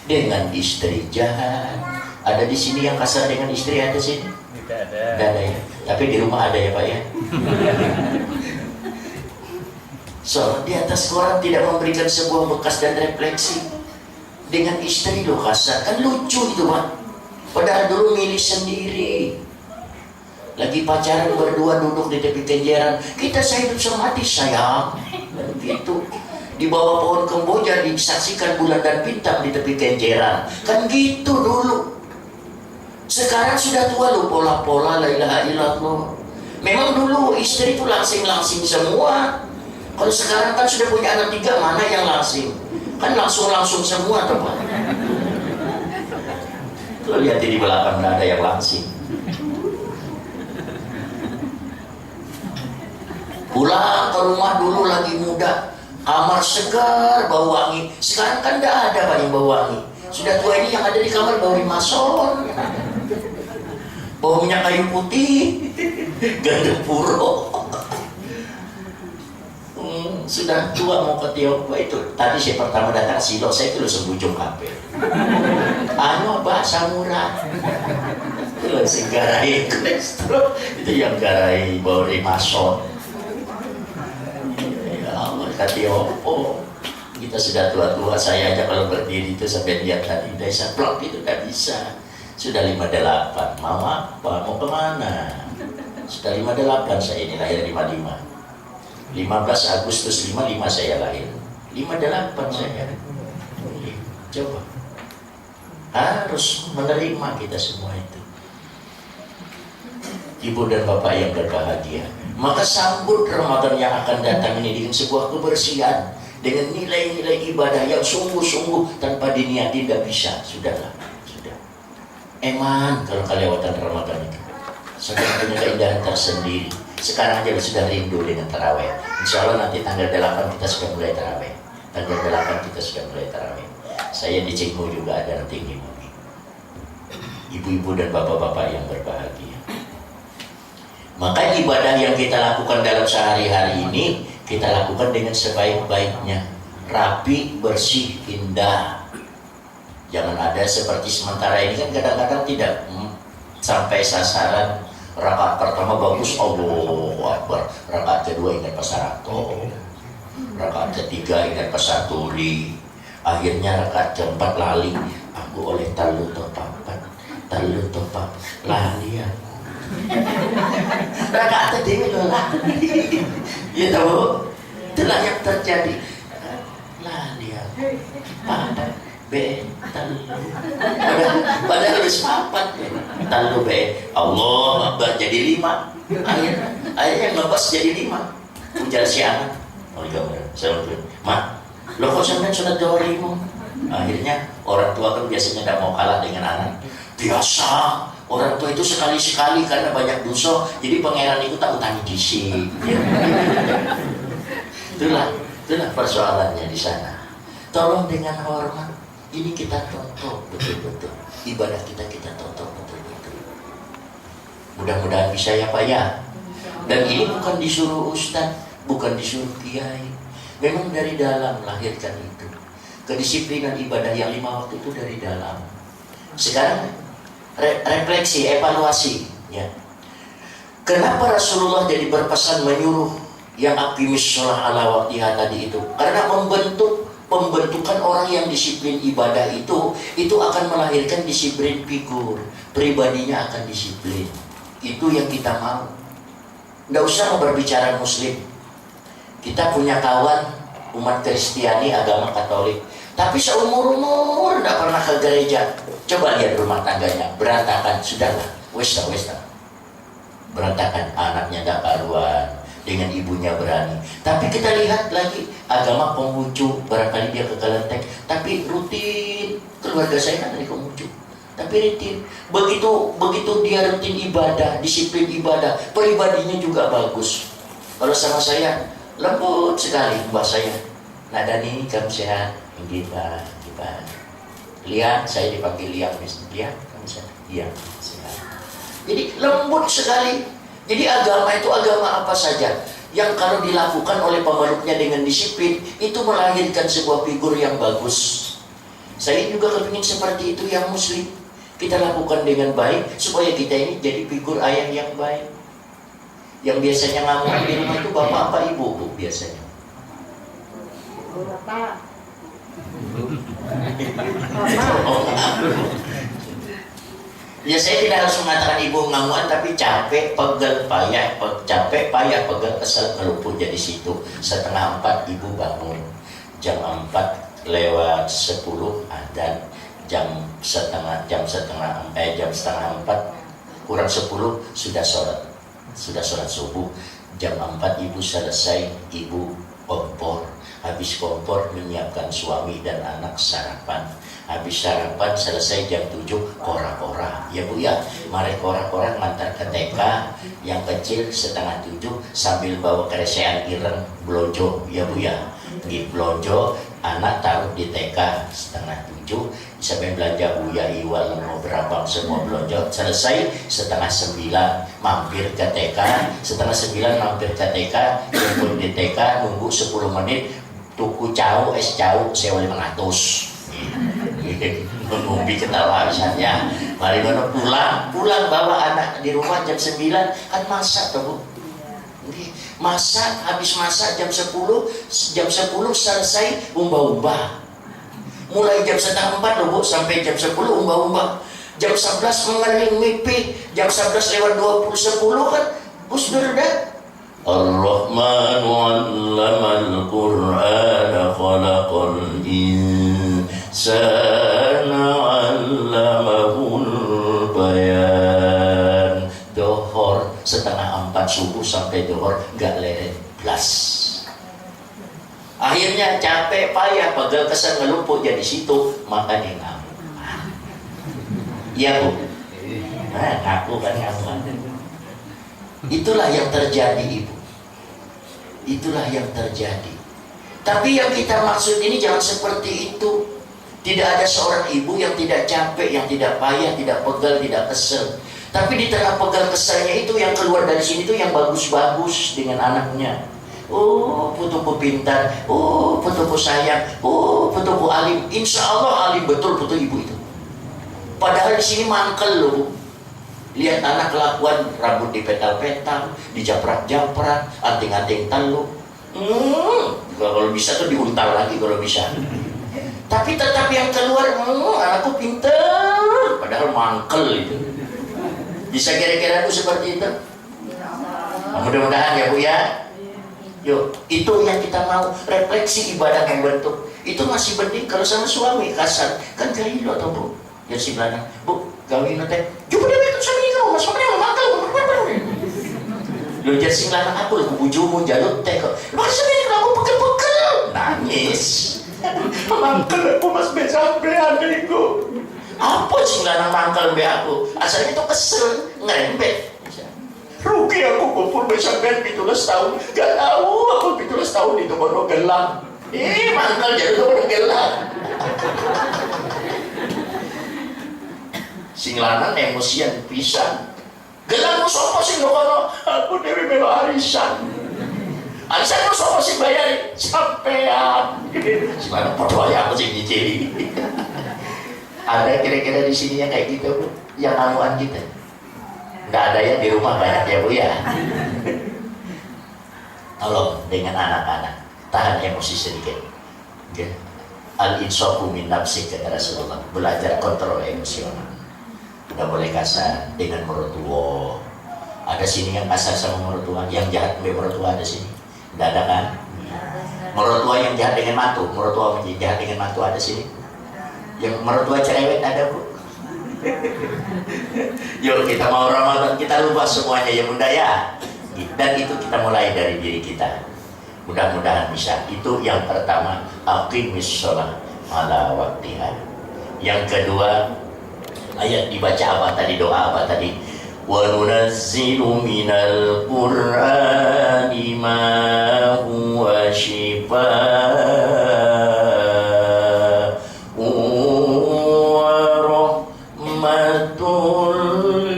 dengan istri jahat. Ada di sini yang kasar dengan istri, ada sini? Tidak ada. Tidak ada ya. Tapi di rumah ada ya Pak ya. So, di atas koran tidak memberikan sebuah bekas dan refleksi. Dengan istri lo kasar, kan lucu itu Pak. Padahal dulu milih sendiri. Lagi pacaran berdua duduk di tepi kenjeran, kita sehidup semati sayang. Gitu. Di bawah pohon kemboja disaksikan bulan dan bintang di tepi kenjeran. Kan gitu dulu. Sekarang sudah tua lu pola-pola la ilaha illallah. Memang dulu istri itu langsing-langsing semua. Kalau sekarang kan sudah punya anak 3, mana yang langsing? Kan langsung-langsung semua teman. Lo lihat di belakang nggak ada yang langsing. Pulang ke rumah dulu lagi muda, kamar segar, bau wangi. Sekarang kan nggak ada Pak yang bau wangi. Sudah tua ini yang ada di kamar bau rimason, bau minyak kayu putih, ganda puro. Sudah tua mau ke Tiongkok itu. Tadi saya pertama datang Silo, saya itu langsung bujung kape. Anu bahasa murah. Itu langsung garai kolesterol. Itu yang garai bau rimason. Ya Allah, ke Tiongkok. Kita sudah tua-tua, saya aja kalau berdiri itu sampai lihat tadi desa plok itu gak bisa. Sudah 58, mau apa? Mau kemana? Sudah 58, saya ini lahir 55. 15 Agustus 55 saya lahir. 58 saya. Coba. Harus menerima kita semua itu. Ibu dan Bapak yang berbahagia. Maka sambut Ramadan yang akan datang ini dengan sebuah kebersihan, dengan nilai-nilai ibadah yang sungguh-sungguh tanpa diniati tidak bisa. Sudahlah, sudah. Eman kalau kelewatan Ramadan itu. Sudah punya keindahan tersendiri. Sekarang aja sudah rindu dengan taraweh. Insya Allah nanti tanggal 8 kita sudah mulai taraweh. Tanggal 8 kita sudah mulai taraweh. Saya di Cinggu juga ada tinggi mumi. Ibu-ibu dan bapak-bapak yang berbahagia. Maka ibadah yang kita lakukan dalam sehari-hari ini, kita lakukan dengan sebaik-baiknya. Rapi, bersih, indah. Jangan ada seperti sementara ini kan kadang-kadang tidak sampai sasaran. Rakaat pertama bagus, Allahu Akbar. Rakaat kedua ingat Pasarato. Rakaat ketiga ingat Pasaturi. Akhirnya rakaat keempat lali. Aku oleh talu topapan, lali ya. Rakaat ketiga lali. Ya tahu, itulah yang terjadi. Lali ya. Papan. Talu. Padahal harus papat. Talu Allah Akbar jadi 5. Akhirnya ngebas jadi 5. Ujar siangan. Oh iya benar. Saya bilang, "Ma, lo kok sampai sunat Joharimu?" Akhirnya orang tua kan biasanya tidak mau kalah dengan anak. Biasa. Orang tua itu sekali-sekali karena banyak dosa, jadi pangeran itu tak utangi disi. Itulah persoalannya di sana. Tolong dengan hormat. Ini kita tonton betul-betul. Ibadah kita tonton betul-betul. Mudah-mudahan bisa ya Pak ya. Dan ini bukan disuruh ustaz, bukan disuruh kiai. Memang dari dalam lahirkan itu. Kedisiplinan ibadah yang 5 waktu itu dari dalam. Sekarang refleksi, evaluasi. Ya. Kenapa Rasulullah jadi berpesan menyuruh yang aqimis sholah ala waqtiha tadi itu? Karena pembentukan orang yang disiplin ibadah itu akan melahirkan disiplin figur, pribadinya akan disiplin. Itu yang kita mau. Nggak usah berbicara muslim. Kita punya kawan umat Kristiani agama Katolik, tapi seumur-umur nggak pernah ke gereja. Coba lihat rumah tangganya, berantakan, sudahlah, westa. Berantakan, anaknya nggak karuan, dengan ibunya berani. Tapi kita lihat lagi agama Konghucu, barangkali dia ke Kelenteng, tapi rutin. Keluarga saya kan dari Konghucu, tapi rutin. Begitu dia rutin ibadah, disiplin ibadah, pribadinya juga bagus. Kalau sama saya lembut sekali mbak saya. Nadani kamu sehat, kita. Lihat saya dipanggil Liang, Liang kamu sehat, iya sehat. Jadi lembut sekali. Jadi agama itu agama apa saja yang kalau dilakukan oleh pemeluknya dengan disiplin itu melahirkan sebuah figur yang bagus. Saya juga kepingin seperti itu yang muslim. Kita lakukan dengan baik supaya kita ini jadi figur ayah yang baik. Yang biasanya ngamuk di rumah itu bapak apa ibu, Bu, biasanya? Bapak. Ya saya tidak harus mengatakan ibu ngamuan, tapi capek, pegel, payah, capek, payah, pegel, kesel, ngelupur jadi situ. 3:30 ibu bangun, jam 4:50 adzan, jam setengah 4 kurang 10 sudah sholat subuh. Jam 4 ibu selesai, ibu kompor. Habis kompor menyiapkan suami dan anak sarapan. Habis sarapan selesai jam 7 kora-kora. Ya Bu ya, mari kora-kora ngantar ke TK. Yang kecil 6:30 sambil bawa keresean ireng blojo. Ya Bu ya, di blojo anak taruh di TK 6:30 sampai belanja Uya, Iwa, Lemo, Berabang semua belanja. Selesai 8:30 mampir ke TK. 8:30 mampir ke TK, jemput di TK, nunggu 10 menit, tuku cau, es cau, sewa 500. Ngumpi ketawa misalnya. Mari pulang bawa anak di rumah jam 9 kan masak tuh Bu. Masak, habis masak jam 10 selesai umba-umba. Mulai jam 3:30 loh Bu, sampai jam 10 umba-umba. Jam 11 mengeling mimpi, jam 11:20 kan Gus Durda. Ar-Rahman 'allamal Qur'ana khalaqal insana 'allamahul bayan. Dohor 3:30 subuh sampai dohor gak leret blas. Akhirnya capek, payah, pegel, kesel, ngelumpuk jadi situ, maka dia ngamuk. Iya Bu? Nah, ngaku kan ngamuk. Itulah yang terjadi Ibu. Itulah yang terjadi. Tapi yang kita maksud ini jangan seperti itu. Tidak ada seorang ibu yang tidak capek, yang tidak payah, tidak pegel, tidak kesel. Tapi di tengah pegel keselnya itu yang keluar dari sini itu yang bagus-bagus dengan anaknya. Oh, putuku pintar. Oh, putuku sayang. Oh, putuku alim. Insya Allah alim betul putu ibu itu. Padahal di sini mangkel loh Bu. Lihat anak kelakuan, rambut dipetal-petal, dijaprak-japrak, anting-anting telu. Kalau bisa tuh diuntal lagi kalau bisa. Tapi tetap yang keluar, anakku pintar, padahal mangkel itu. Bisa kira-kira itu seperti itu? Mudah-mudahan ya Bu ya. Yuk, itu yang kita mau, refleksi ibadah membentuk. Itu masih penting kalau sama suami kasar. Kan gaya lo atau Bu? Ya si belakang, Bu, kawin nanti. Coba dia betul sama ini mas, mana yang makan? Lo jadi sing lanang aku, lo bujumu jalut teh kok. Masa ini aku pegel-pegel, nangis. Mangkel aku mas be sampean niku. Apa sing lanang mangkel be aku? Asalnya itu kesel, ngerempet. Rugi aku kumpul be sampean 17 tahun. Gak tahu aku 17 tahun itu baru gelang. Mangkel jadi baru gelang. Sing lanang emosian pisan. Gelang sopo sing ngono? Aku dewe melo arisan. Arisan sopo sing bayar? Sampean. Sekarang padha wae aku sing nyicili. Ada kira-kira di sini yang kayak gitu Bu, yang anuan kita. Enggak ada ya di rumah banyak ya Bu ya. Tolong dengan anak-anak tahan emosi sedikit. Okay. Al-insafu min nafsi kata Rasulullah. Belajar kontrol emosional. Tidak boleh kasar dengan mertua. Ada sini yang kasar sama mertua, yang jahat dengan mertua ada sini. Tidak ada kan? Mertua yang jahat dengan mantu, mertua yang jahat dengan mantu ada sini. Yang mertua cerewet ada Bu. Yuk kita mau Ramadan, kita lupa semuanya ya Bunda ya. Dan itu kita mulai dari diri kita. Mudah-mudahan bisa. Itu yang pertama, aqimis shalah ala waqtiha. Yang kedua, ayat dibaca apa tadi, doa apa tadi? Wa nunazzilu minal qur'ani ma huwa shifaa'un wa rahmatun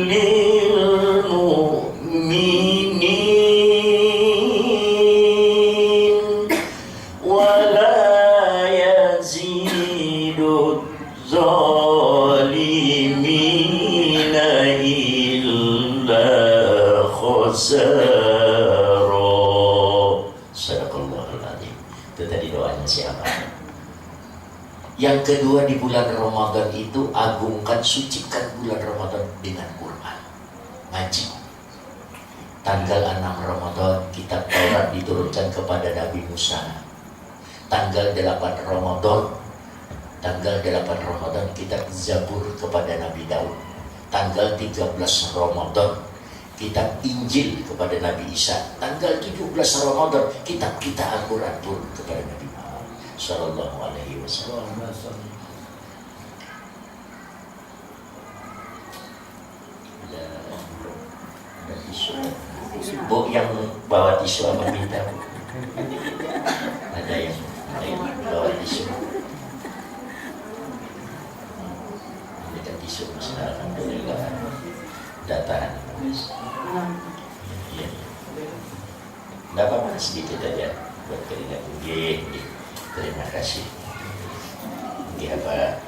lil mu'minin wa la yazidud Astagfirullahaladzim. Itu tadi doanya siapa? Yang kedua, di bulan Ramadan itu agungkan, sucikan bulan Ramadan dengan Quran, ngaji. Tanggal 6 Ramadan kitab Taurat diturunkan kepada Nabi Musa. Tanggal 8 Ramadan kitab Zabur kepada Nabi Daud. Tanggal 13 Ramadan kitab Injil kepada Nabi Isa. Tanggal 17 Ramadan kitab kita Al-Quran turun kepada Nabi Muhammad Sallallahu Alaihi Wasallam. Ada tisu. Bu yang bawa tisu apa minta? Ada yang bawa tisu. Ini kan tisu, alhamdulillah. Dataran. Iya. Nggak apa-apa, sedikit aja buat keringat. Terima kasih. Apa?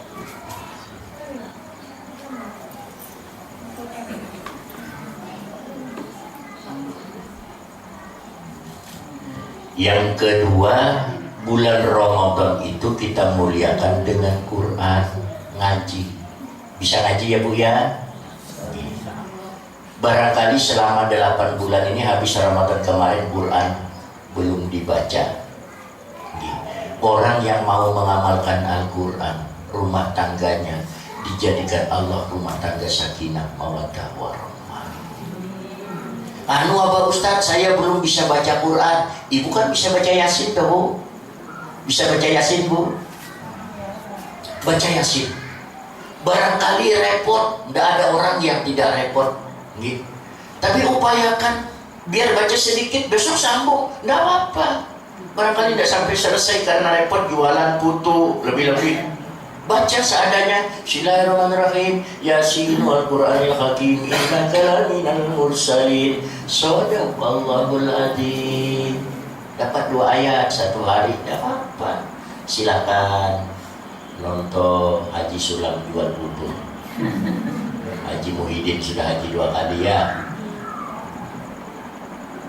Yang kedua, bulan Ramadan itu kita muliakan dengan Quran, ngaji. Bisa ngaji ya Bu ya? Barangkali selama 8 bulan ini habis Ramadan kemarin Quran belum dibaca. Orang yang mau mengamalkan Al-Quran, rumah tangganya dijadikan Allah rumah tangga sakinah, mawaddah, warahmah. Anu apa Ustaz, saya belum bisa baca Quran. Ibu kan bisa baca Yasin tuh Bu. Bisa baca Yasin Bu? Baca Yasin. Barangkali repot, tidak ada orang yang tidak repot. Gitu. Tapi upayakan biar baca sedikit, besok sambung, tidak apa-apa. Barangkali tidak sampai selesai karena repot jualan putu lebih-lebih. Baca seadanya. Bismillahirrahmanirrahim. Yasin wal Qur'anil hakim innaka laminal mursalin. Shadaqallahul adzim. Dapat 2 ayat 1 hari, tidak apa-apa. Silakan nonton Haji Sulam jual putu. Haji Muhyiddin sudah haji 2 kali ya.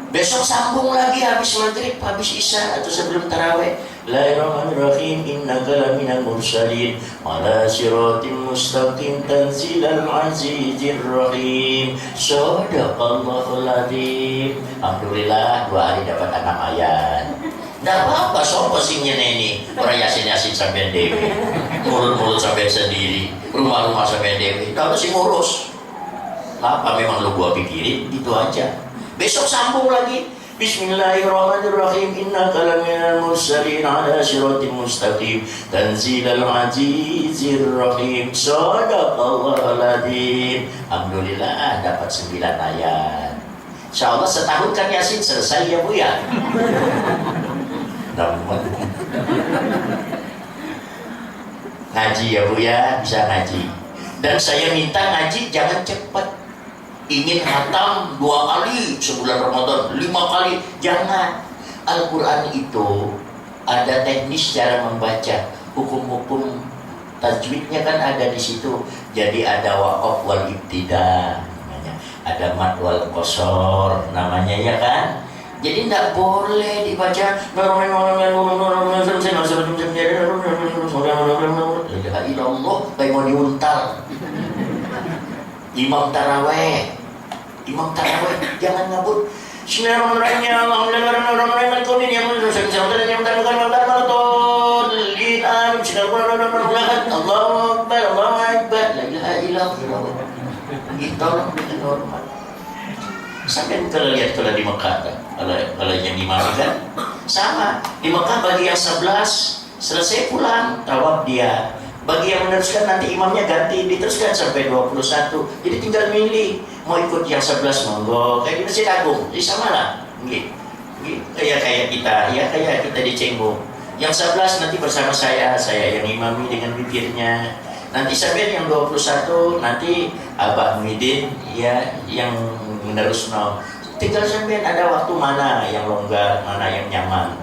Besok sambung lagi habis maghrib, habis isya atau sebelum tarawih. Bismillahirrahmanirrahim. Innaka laminal mursalin ala siratim mustaqim tanzilal azizir rahim. Shadaqallahul adzim. Alhamdulillah 2 hari dapat 6 ayat. Nggak apa-apa, sopo sing nyeneni. Orang Yasin-Yasin sampai dewi, mulut-mulut sampai sendiri, rumah-rumah sampai dewi. Kalau sih ngurus. Apa memang lu gua pikirin, gitu aja. Besok sambung lagi. Bismillahirrahmanirrahim. Innaka laminal mursalin ala siratim mustaqim tanzilal azizir rahim. Shadaqallahul adzim. Alhamdulillah dapat 9 ayat. Insyaallah setahun kan Yasin selesai ya Bu ya. Ngaji ya Bu ya, bisa ngaji. Dan saya minta ngaji jangan cepat. Ingin hatam 2 kali sebulan Ramadan, 5 kali, jangan. Al-Quran itu ada teknis cara membaca, hukum-hukum tajwidnya kan ada di situ. Jadi ada waqaf wal ibtida namanya, ada mad wal qasar namanya ya kan. Jadi tidak boleh dibaca kayak mau diuntal. Imam taraweh jangan ngabut. Sampai kalau lihat kalau di Mekah kan, kalau yang imam kan sama di Mekah, bagi yang 11 selesai pulang tawaf dia, bagi yang meneruskan nanti imamnya ganti diteruskan sampai 21. Jadi tinggal milih mau ikut yang 11 monggo kayak di Masjid Agung, jadi sama lah. Kayak kita ya, kayak kita di Cengho. Yang 11 nanti bersama saya yang imami dengan bibirnya. Nanti sampai yang 21 nanti Abah Muhyiddin ya yang menerus tinggal sampai ada waktu mana yang longgar, mana yang nyaman.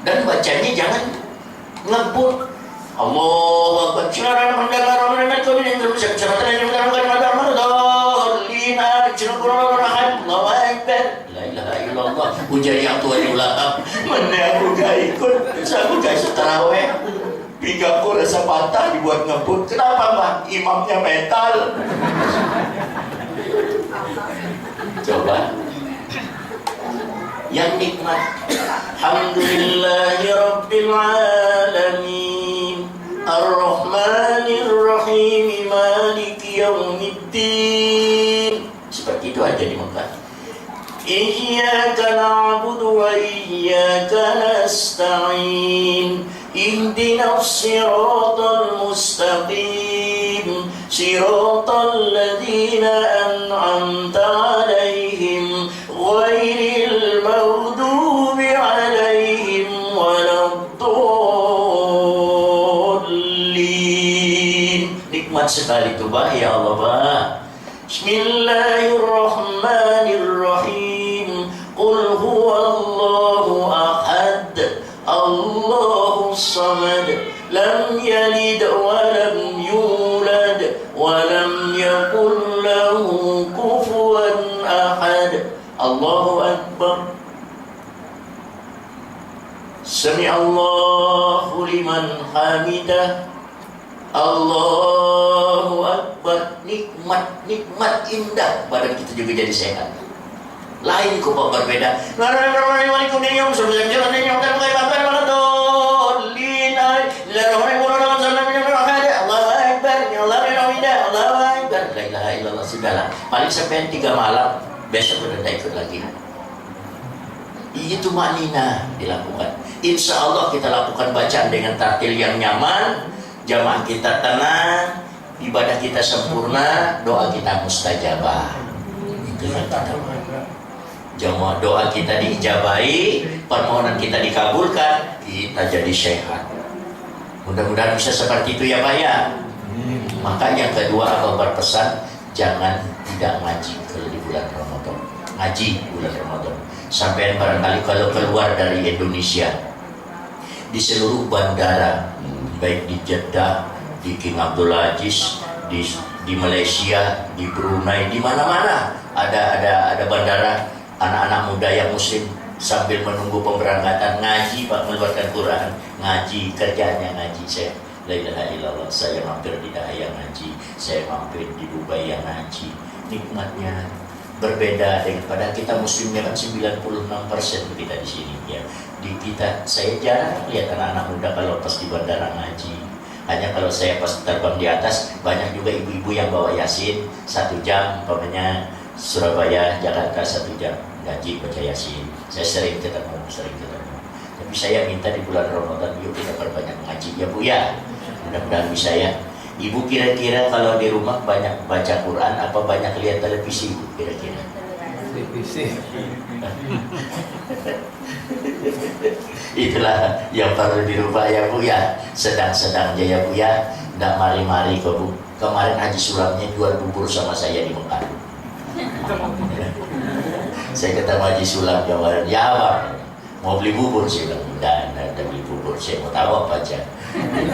Dan bacanya jangan ngebut. Allahu Akbar. La ilaha illallah. Allah ujar yang tua di belakang mana aku gak ikut aku gak ikut taraweh pinggangku rasa patah dibuat ngebut. Kenapa Pak? Imamnya metal. Coba yang nikmat. Alhamdulillahi Rabbil Alamin Ar-Rahmanir-Rahim Maliki Yawmiddin. Seperti itu aja di Mekah. Iyyaka na'budu wa iyyaka nasta'in Ihdinas siratal mustaqim Siratal ladzina an'amta 'alaihim ghairil maghdubi 'alaihim waladdallin. Nikmat sekali itu Pak, ya Allah Pak. Bismillahirrahmanirrahim. Qul huwallahu ahad, Allahus samad, lam yalid wa lam yulad wa lam yakul lahu kufuwan ahad. Allahu akbar. Sami'allahu liman hamidah. Allahu akbar. Nikmat indah, badan kita juga jadi sehat. Lain kok berbeda. Sudahlah, paling sampai 3 malam, besok udah tak ikut lagi. Itu maknina dilakukan. Insya Allah kita lakukan bacaan dengan tartil yang nyaman, jamaah kita tenang, ibadah kita sempurna, doa kita mustajabah. Itu yang kita mau. Jamaah doa kita diijabahi, permohonan kita dikabulkan, kita jadi sehat. Mudah-mudahan bisa seperti itu ya Pak ya. Maka yang kedua Abang berpesan, jangan tidak ngaji kalau di bulan Ramadan. Ngaji bulan Ramadan. Sampai barangkali kalau keluar dari Indonesia, di seluruh bandara, baik di Jeddah, di King Abdul Aziz, di Malaysia, di Brunei, di mana-mana ada bandara. Anak-anak muda yang muslim sambil menunggu pemberangkatan ngaji Pak, mengeluarkan Quran, ngaji, kerjanya ngaji. Saya la ilaha illallah, saya mampir di Dahaya ngaji, saya mampir di Dubai yang ngaji. Nikmatnya berbeda dengan pada kita muslimnya kan 96% kita di sini ya. Di kita saya jarang lihat anak-anak muda kalau pas di bandara ngaji. Hanya kalau saya pas terbang di atas, banyak juga ibu-ibu yang bawa Yasin 1 jam, umpamanya Surabaya, Jakarta 1 jam ngaji baca Yasin. Saya sering ketemu. Tapi saya minta di bulan Ramadan, yuk kita perbanyak ngaji ya Bu ya. Mudah-mudahan bisa ya. Ibu kira-kira kalau di rumah banyak baca Quran apa banyak lihat televisi Ibu kira-kira? Televisi. Itulah yang perlu dirubah ya Bu ya. Sedang-sedang aja ya Bu ya. Nggak mari-mari kok Bu. Kemarin Haji Sulamnya jual bubur sama saya di Mekah. Saya ketemu Haji Sulam kemarin, ya Bang, mau beli bubur? Saya bilang, enggak beli bubur, saya mau tahu apa aja.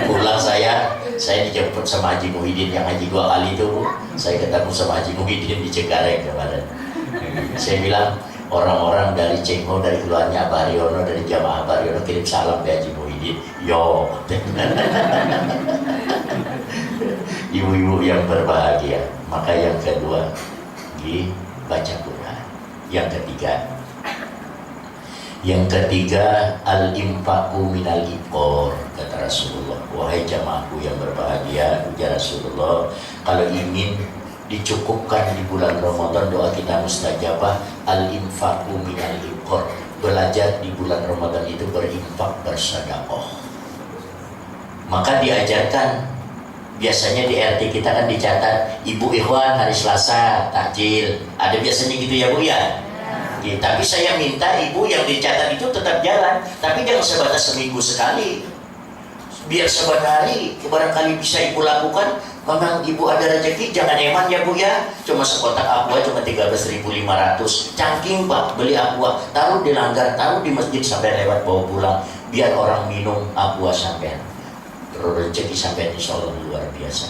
Pulang saya dijemput sama Haji Muhyiddin yang haji 2 kali itu Bu. Saya ketemu sama Haji Muhyiddin di Cengkareng kemarin. Saya bilang, orang-orang dari Cengho, dari keluarnya Abah Haryono, dari jamaah Abah Haryono kirim salam ke Haji Muhyiddin. Yo. Ibu-ibu yang berbahagia. Maka yang kedua, baca Quran. Yang ketiga al-infaqu minal iqor, kata Rasulullah. Wahai jamaahku yang berbahagia, ujar Rasulullah, kalau ingin dicukupkan di bulan Ramadan doa kita mustajabah, al-infaqu minal iqor. Belajar di bulan Ramadan itu berinfak, bersedekah. Maka diajarkan. Biasanya di RT kita kan dicatat Ibu Ikhwan hari Selasa takjil. Ada biasanya gitu ya Bu ya? Ya. Tapi saya minta Ibu yang dicatat itu tetap jalan. Tapi jangan sebatas seminggu sekali. Biar seban hari barangkali bisa Ibu lakukan. Memang Ibu ada rezeki, jangan eman ya Bu ya. Cuma sekotak aqua cuma 13.500. Cangking Pak beli aqua, taruh di langgar, taruh di masjid sampai lewat bawa pulang. Biar orang minum aqua sampai rezeki sampai insya Allah luar biasa.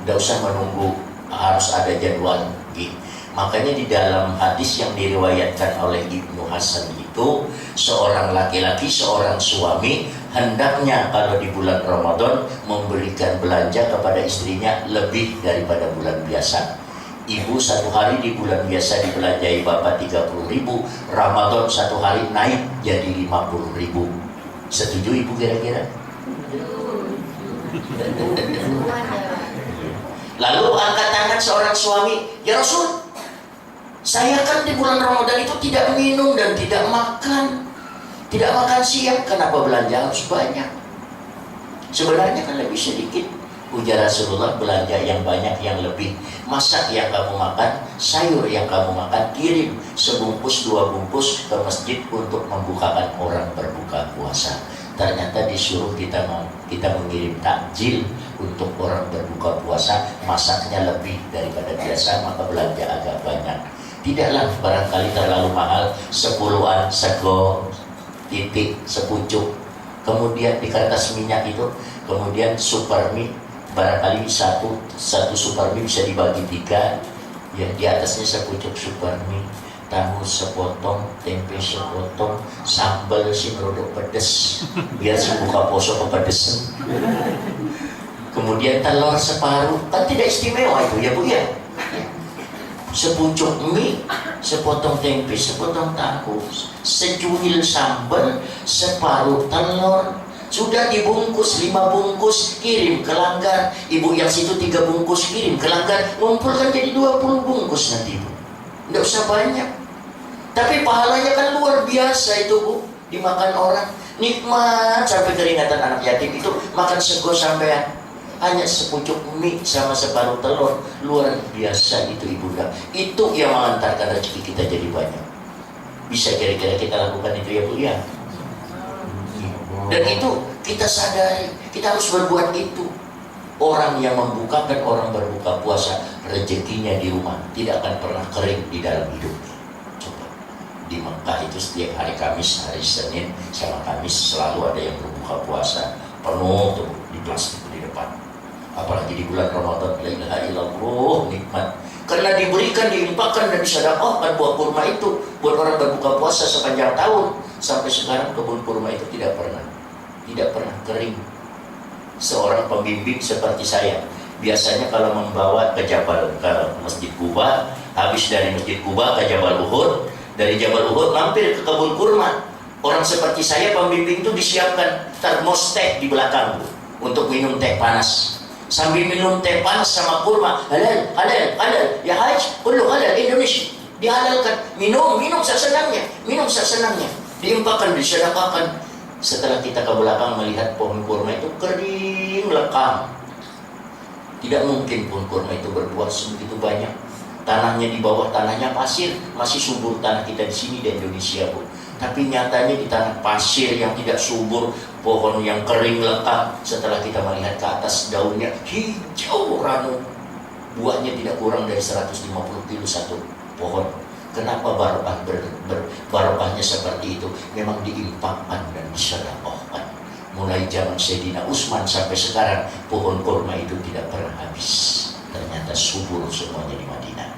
Tidak usah menunggu harus ada jadwal. Makanya di dalam hadis yang diriwayatkan oleh Ibnu Hasan itu, seorang laki-laki, seorang suami hendaknya kalau di bulan Ramadan memberikan belanja kepada istrinya lebih daripada bulan biasa. Ibu satu hari di bulan biasa dibelanjai bapak 30.000, Ramadan satu hari naik jadi 50.000. Setuju ibu kira-kira? Lalu angkat tangan seorang suami, ya Rasul, saya kan di bulan Ramadan itu tidak minum dan tidak makan siang, kenapa belanja harus banyak? Sebenarnya kan lebih sedikit. Ujar Rasulullah, belanja yang banyak, yang lebih. Masak yang kamu makan, sayur yang kamu makan, kirim sebungkus 2 bungkus ke masjid untuk membukakan orang berbuka puasa. Ternyata disuruh kita mengirim takjil untuk orang berbuka puasa, masaknya lebih daripada biasa, maka belanja agak banyak. Tidaklah barangkali terlalu mahal, 10-an sego, titik, sepucuk. Kemudian di kertas minyak itu, kemudian super mie, barangkali satu super mie bisa dibagi 3, ya, di atasnya sepucuk super mie, tahu sepotong, tempe sepotong, sambal sing rodok pedes, biar buka poso kepedesan. Kemudian telur separuh, kan tidak istimewa itu ya Bu ya. Sepucuk mie, sepotong tempe, sepotong tahu, secuil sambal, separuh telur. Sudah dibungkus 5 bungkus, kirim ke Langgar. Ibu yang situ 3 bungkus, kirim ke Langgar. Ngumpulkan jadi 20 bungkus nanti Bu. Tidak usah banyak. Tapi pahalanya kan luar biasa itu Bu. Dimakan orang, nikmat sampai keringatan anak yatim itu makan sego sampean. Hanya sepucuk mie sama separuh telur, luar biasa itu ibunda. Itu yang mengantarkan rezeki kita jadi banyak. Bisa kira-kira kita lakukan itu ya Bu ya. Dan itu kita sadari, kita harus berbuat itu. Orang yang membukakan orang berbuka puasa, rezekinya di rumah tidak akan pernah kering di dalam hidupnya. Coba di Mekah itu setiap hari Kamis, hari Senin sama Kamis selalu ada yang berbuka puasa, penuh tuh di plastik di depan. Apalagi di bulan Ramadan, la ilaha illallah, nikmat. Karena diberikan, diimpakkan dan disedekahkan buah kurma itu buat orang berbuka puasa sepanjang tahun. Sampai sekarang kebun kurma itu tidak pernah kering. Seorang pembimbing seperti saya, biasanya kalau membawa ke Masjid Kuba, habis dari Masjid Kuba ke Jabal Uhud, dari Jabal Uhud mampir ke kebun kurma. Orang seperti saya pembimbing itu disiapkan termos teh di belakang untuk minum teh panas. Sambil minum teh panas sama kurma, halal, ya Haj, kullu halal Indonesia, dihalalkan, minum sesenangnya, diimpakkan, disedekahkan. Setelah kita ke belakang melihat pohon kurma itu kering lekang, tidak mungkin pohon kurma itu berbuah sebegitu banyak. Tanahnya di bawah, tanahnya pasir, masih subur tanah kita di sini di Indonesia Bu. Tapi nyatanya di tanah pasir yang tidak subur, pohon yang kering lekang, setelah kita melihat ke atas daunnya hijau ranu, buahnya tidak kurang dari 150 kilo satu pohon. Kenapa barokahnya seperti itu? Memang diimpakkan dan disedekahkan. Mulai zaman Sayyidina Utsman sampai sekarang, pohon kurma itu tidak pernah habis. Ternyata subur semuanya di Madinah.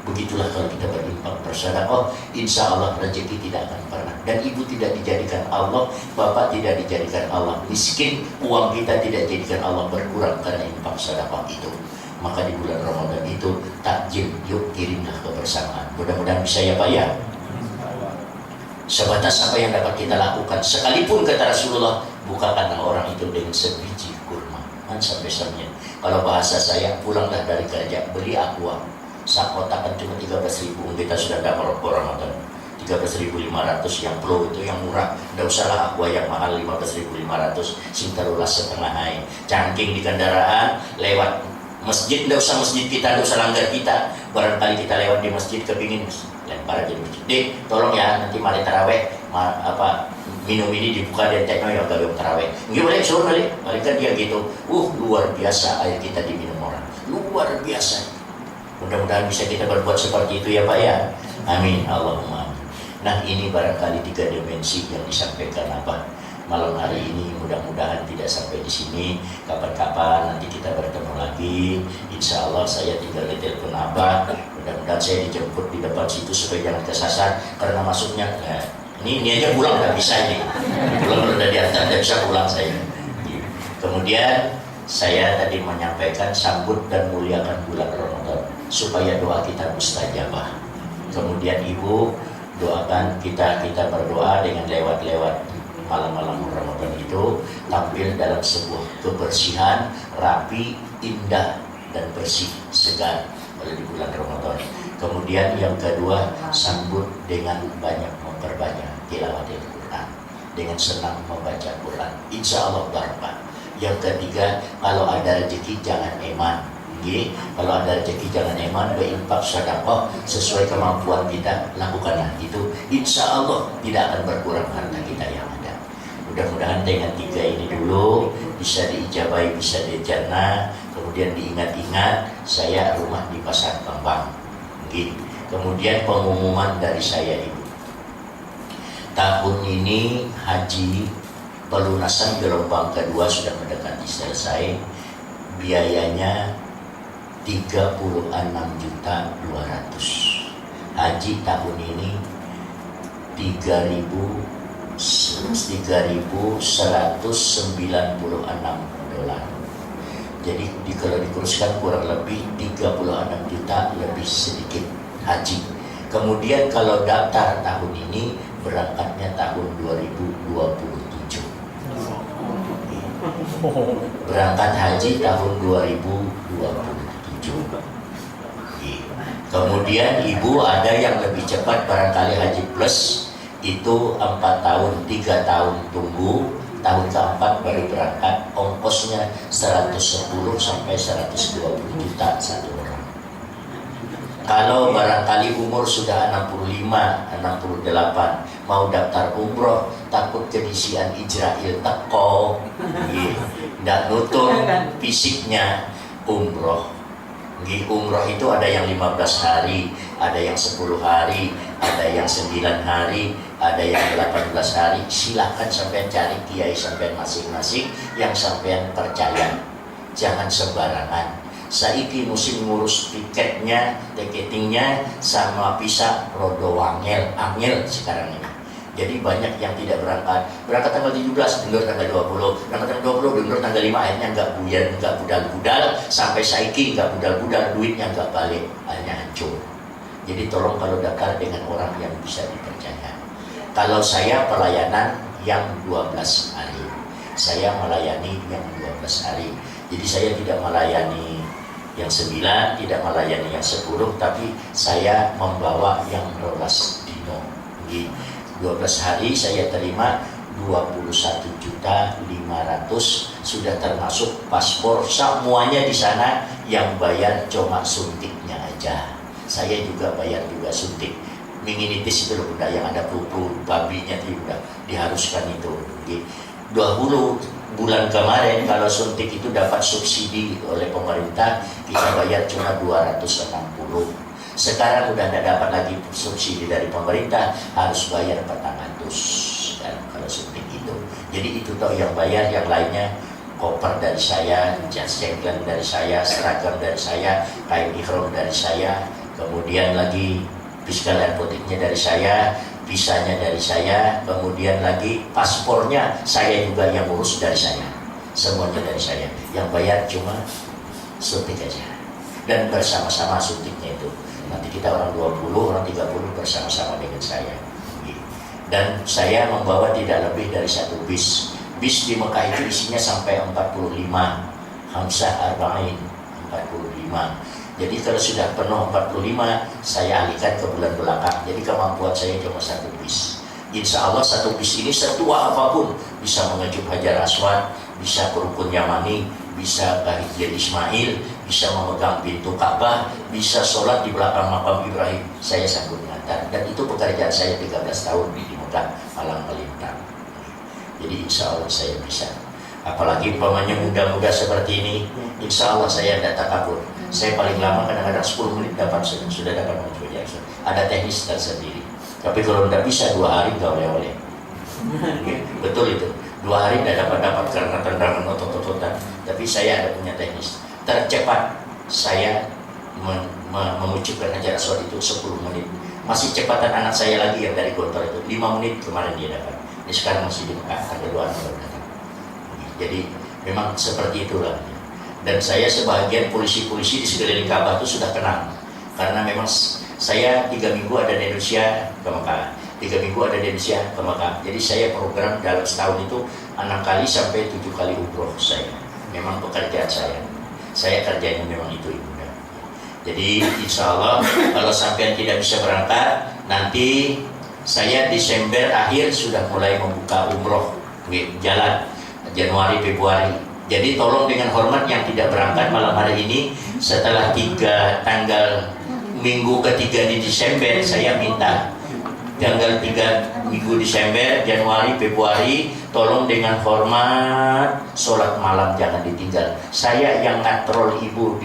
Begitulah kalau kita berinfak bersedekah, insya Allah rezeki tidak akan pernah. Dan ibu tidak dijadikan Allah, bapak tidak dijadikan Allah miskin, uang kita tidak dijadikan Allah berkurang karena infak sedekah itu. Maka di bulan Ramadan itu takjil, yuk kirimlah kebersamaan. Mudah-mudahan bisa ya Pak ya. Sebatas apa yang dapat kita lakukan. Sekalipun kata Rasulullah, bukakanlah orang itu dengan sebiji kurma. Sampai semuanya. Kalau bahasa saya, pulanglah dari kerja, beli aqua. Sak kotak kan cuma 13.000, kita sudah dapat merokok Ramadan. 13.500 yang pro itu yang murah. Tidak usahlah aqua yang mahal 15.500. Sintarulah setengah hai. Cangking di kendaraan, lewat masjid, tidak usah masjid kita, tidak usah langgar kita. Barangkali kita lewat di masjid kepingin lempar aja di masjid. Dek, tolong ya nanti mari taraweh, minum ini dibuka dan tekno ya gabung taraweh. Nggak boleh, suruh balik kan dia gitu. Luar biasa air kita diminum orang, luar biasa. Mudah-mudahan bisa kita berbuat seperti itu ya Pak ya. Amin, Allahumma amin. Nah ini barangkali 3 dimensi yang disampaikan apa malam hari ini mudah-mudahan tidak sampai di sini. Kapan-kapan nanti kita bertemu lagi. Insya Allah saya tinggal di telepon Abah. Mudah-mudahan saya dijemput di depan situ supaya jangan kesasar karena masuknya. Ini aja pulang nggak bisa ini. Pulang udah diantar, nggak bisa pulang saya. Kemudian saya tadi menyampaikan sambut dan muliakan bulan Ramadan supaya doa kita mustajabah. Kemudian Ibu doakan kita berdoa dengan lewat malam-malam Ramadan itu tampil dalam sebuah kebersihan, rapi, indah dan bersih, segar pada di bulan Ramadan. Kemudian yang kedua, sambut dengan banyak memperbanyak tilawatil Quran, dengan senang membaca Quran. Insya Allah barokah. Yang ketiga, kalau ada rezeki jangan eman. Kalau ada rezeki jangan eman, berinfak sedekah sesuai kemampuan kita, lakukanlah itu. Insya Allah tidak akan berkurang harta kita yang ada. Mudah-mudahan dengan 3 ini dulu bisa diijabai, bisa dijannah. Kemudian diingat-ingat, saya rumah di Pasar Bambang. Kemudian pengumuman dari saya Ibu. Tahun ini haji pelunasan gelombang kedua sudah mendekati selesai. Biayanya 36.200.000. Haji tahun ini 3.196 dolar. Jadi kalau dikuruskan kurang lebih 36 juta lebih sedikit haji. Kemudian kalau daftar tahun ini berangkatnya tahun 2027. Berangkat haji tahun 2027. Kemudian Ibu ada yang lebih cepat barangkali haji plus itu 4 tahun, 3 tahun tunggu, tahun keempat baru berangkat. Ongkosnya 110 sampai 120 juta satu orang. Kalau barangkali umur sudah 65, 68 mau daftar umroh, takut kedisian Israel teko, tidak nutur fisiknya umroh. Umroh itu ada yang 15 hari, ada yang 10 hari, ada yang 9 hari, ada yang 18 hari. Silahkan sampean cari kiai sampean masing-masing yang sampean percaya. Jangan sembarangan. Saiki musim ngurus tiketingnya sama bisa rodo angel sekarang ini. Jadi banyak yang tidak berangkat tanggal 17, mundur tanggal 20, berangkat tanggal 20, mundur tanggal 5, akhirnya nggak budal-budal, sampai saiki nggak budal-budal, duitnya nggak balik, akhirnya hancur. Jadi tolong kalau daftar dengan orang yang bisa dipercaya. Kalau saya pelayanan yang 12 hari, saya melayani yang 12 hari. Jadi saya tidak melayani yang 9, tidak melayani yang 10, tapi saya membawa yang 12 dino. 12 hari saya terima 21.500.000, sudah termasuk paspor semuanya di sana. Yang bayar cuma suntiknya aja. Saya juga bayar juga suntik. Meningitis itu loh bunda, yang ada pupur babinya itu udah diharuskan itu. 20 bulan kemarin kalau suntik itu dapat subsidi oleh pemerintah, kita bayar cuma 260. Sekarang udah tidak dapat lagi subsidi dari pemerintah, harus bayar 400 kan kalau suntik itu. Jadi itu toh yang bayar, yang lainnya koper dari saya, jas jengklen dari saya, seragam dari saya, kain ihram dari saya, kemudian lagi fiskal apoteknya dari saya, visanya dari saya, kemudian lagi paspornya saya juga yang urus dari saya, semuanya dari saya. Yang bayar cuma suntik aja, dan bersama-sama suntiknya itu. Nanti kita orang 20, orang 30 bersama-sama dengan saya. Dan saya membawa tidak lebih dari 1 bis. Bis di Mekah itu isinya sampai 45, Hamzah Arba'in 45. Jadi kalau sudah penuh 45, saya alihkan ke bulan belakang. Jadi kemampuan saya cuma 1 bis. Insya Allah 1 bis ini setua apapun bisa mengejuk Hajar Aswad, bisa ke Rukun Yamani, bisa ke Hijr Ismail, bisa memegang pintu Ka'bah, bisa sholat di belakang makam Ibrahim. Saya sanggup mengantar, dan itu pekerjaan saya 13 tahun di Mekah, malang melintang. Jadi insya Allah saya bisa. Apalagi umpamanya muda-muda seperti ini, insya Allah saya tidak takabur. Saya paling lama kadang-kadang 10 menit sudah dapat mencoba. Ada teknis tersendiri. Tapi kalau tidak bisa 2 hari nggak oleh-oleh. Betul itu. 2 hari tidak dapat karena tendangan otot-ototan. Tapi saya ada punya teknis. Tercepat saya mengucapkan hajar aswad itu 10 menit. Masih cepatan anak saya lagi yang dari Gontor itu 5 menit kemarin dia dapat. Ini sekarang masih di Mekah, tanggal 2 baru datang. Jadi memang seperti itulah. Dan saya sebagian polisi-polisi di sekeliling Ka'bah itu sudah kenal. Karena memang saya 3 minggu ada di Indonesia ke Mekah, 3 minggu ada di Indonesia ke Mekah. Jadi saya program dalam setahun itu 6 kali sampai 7 kali umroh saya. Memang pekerjaan saya. Saya kerjanya memang itu Ibu. Jadi insya Allah kalau sampean tidak bisa berangkat, nanti saya Desember akhir sudah mulai membuka umroh jalan Januari Februari. Jadi tolong dengan hormat yang tidak berangkat malam hari ini, setelah tanggal minggu ketiga di Desember, saya minta tanggal 3 minggu Desember, Januari, Februari, tolong dengan hormat sholat malam jangan ditinggal. Saya yang ngatrol ibu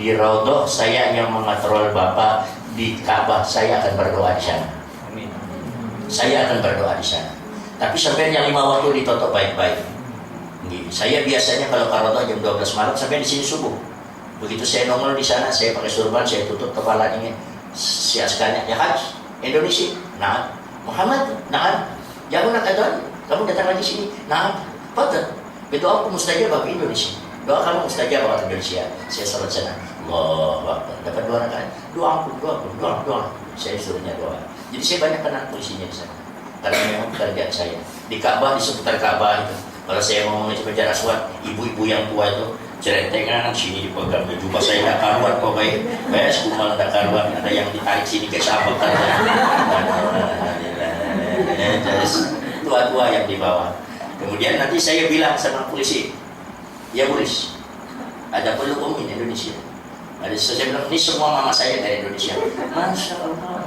di Raudhah, saya yang mengatrol bapak di Ka'bah, saya akan berdoa di sana. Amin. Saya akan berdoa di sana. Tapi sampai yang 5 waktu ditutup baik-baik. Saya biasanya kalau ke Raudhah jam 12 malam sampai di sini subuh. Begitu saya nongol di sana, saya pakai surban, saya tutup kepala ini, siaskannya ya Haj Indonesia, nah Muhammad, nah jangan nak kata kamu datang lagi sini, nah betul. Berdoa aku mustajab ke Indonesia. Doa kamu mustajab ke Indonesia. Saya salat sana. Allahu Akbar. Dapat 2 rakaat. Doa. Saya suruhnya doa. Jadi saya banyak kenal polisinya di sana. Karena memang pekerjaan saya. Di Ka'bah, di seputar Ka'bah itu. Kalau saya mau mengajar hajar aswad, ibu-ibu yang tua itu cerentengan sini dipegang jubah saya tak karuan kok baik. Baik kumal tak karuan, ada yang ditarik sini ke sabak kan. Terus tua-tua yang di bawah. Kemudian nanti saya bilang sama polisi, ya polis, ada peluk di Indonesia. Ada saya bilang, ini semua mama saya dari Indonesia. Masya Allah.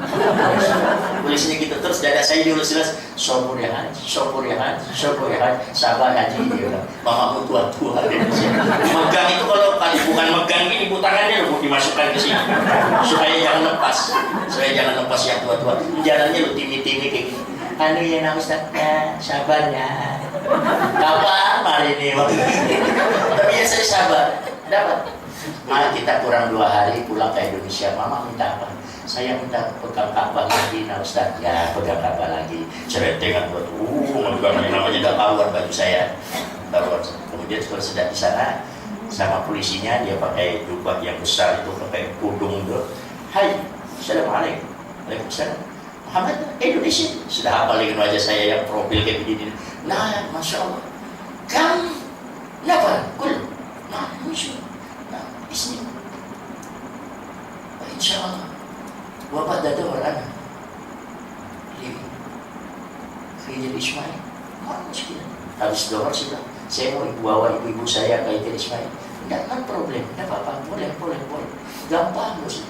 Polisnya gitu, terus dada saya diulus-ulus, syukur ya Haji, syukur ya Haji, syukur ya Haji, sabar Haji. Dia bilang, mamamu tua-tua di Indonesia. Megang itu kalau bukan megang ini, ibu tangannya lu dimasukkan ke sini. Supaya jangan lepas yang tua-tua. Jalannya lu timi-timi kayak gini. Anu ya nak Ustaz, ya, sabar ya. Kapan hari ini? Tapi ya saya sabar, dapat. Malah kita kurang 2 hari pulang ke Indonesia, mama minta apa? Saya minta pegang Ka'bah lagi, nah Ustaz. Ya pegang Ka'bah lagi. Cerentengan buat, namanya gak kawan baju saya. Kemudian kalau sudah di sana sama polisinya, dia pakai jubah yang besar itu, pakai kudung itu. Hai, Assalamualaikum. Waalaikumsalam. Muhammad, Indonesia. Sudah hafal dengan wajah saya yang profil kayak begini. Nah, Masya Allah. Kamu, kenapa? Kul. Nah, Masya Allah. Isni, insya Allah, bapak datang berada di Khidr Ismail. Habis doa sudah, saya mau bawa ibu-ibu saya ke Khidr Ismail. Tidak kan problem, tidak apa-apa, boleh. Gampang bos.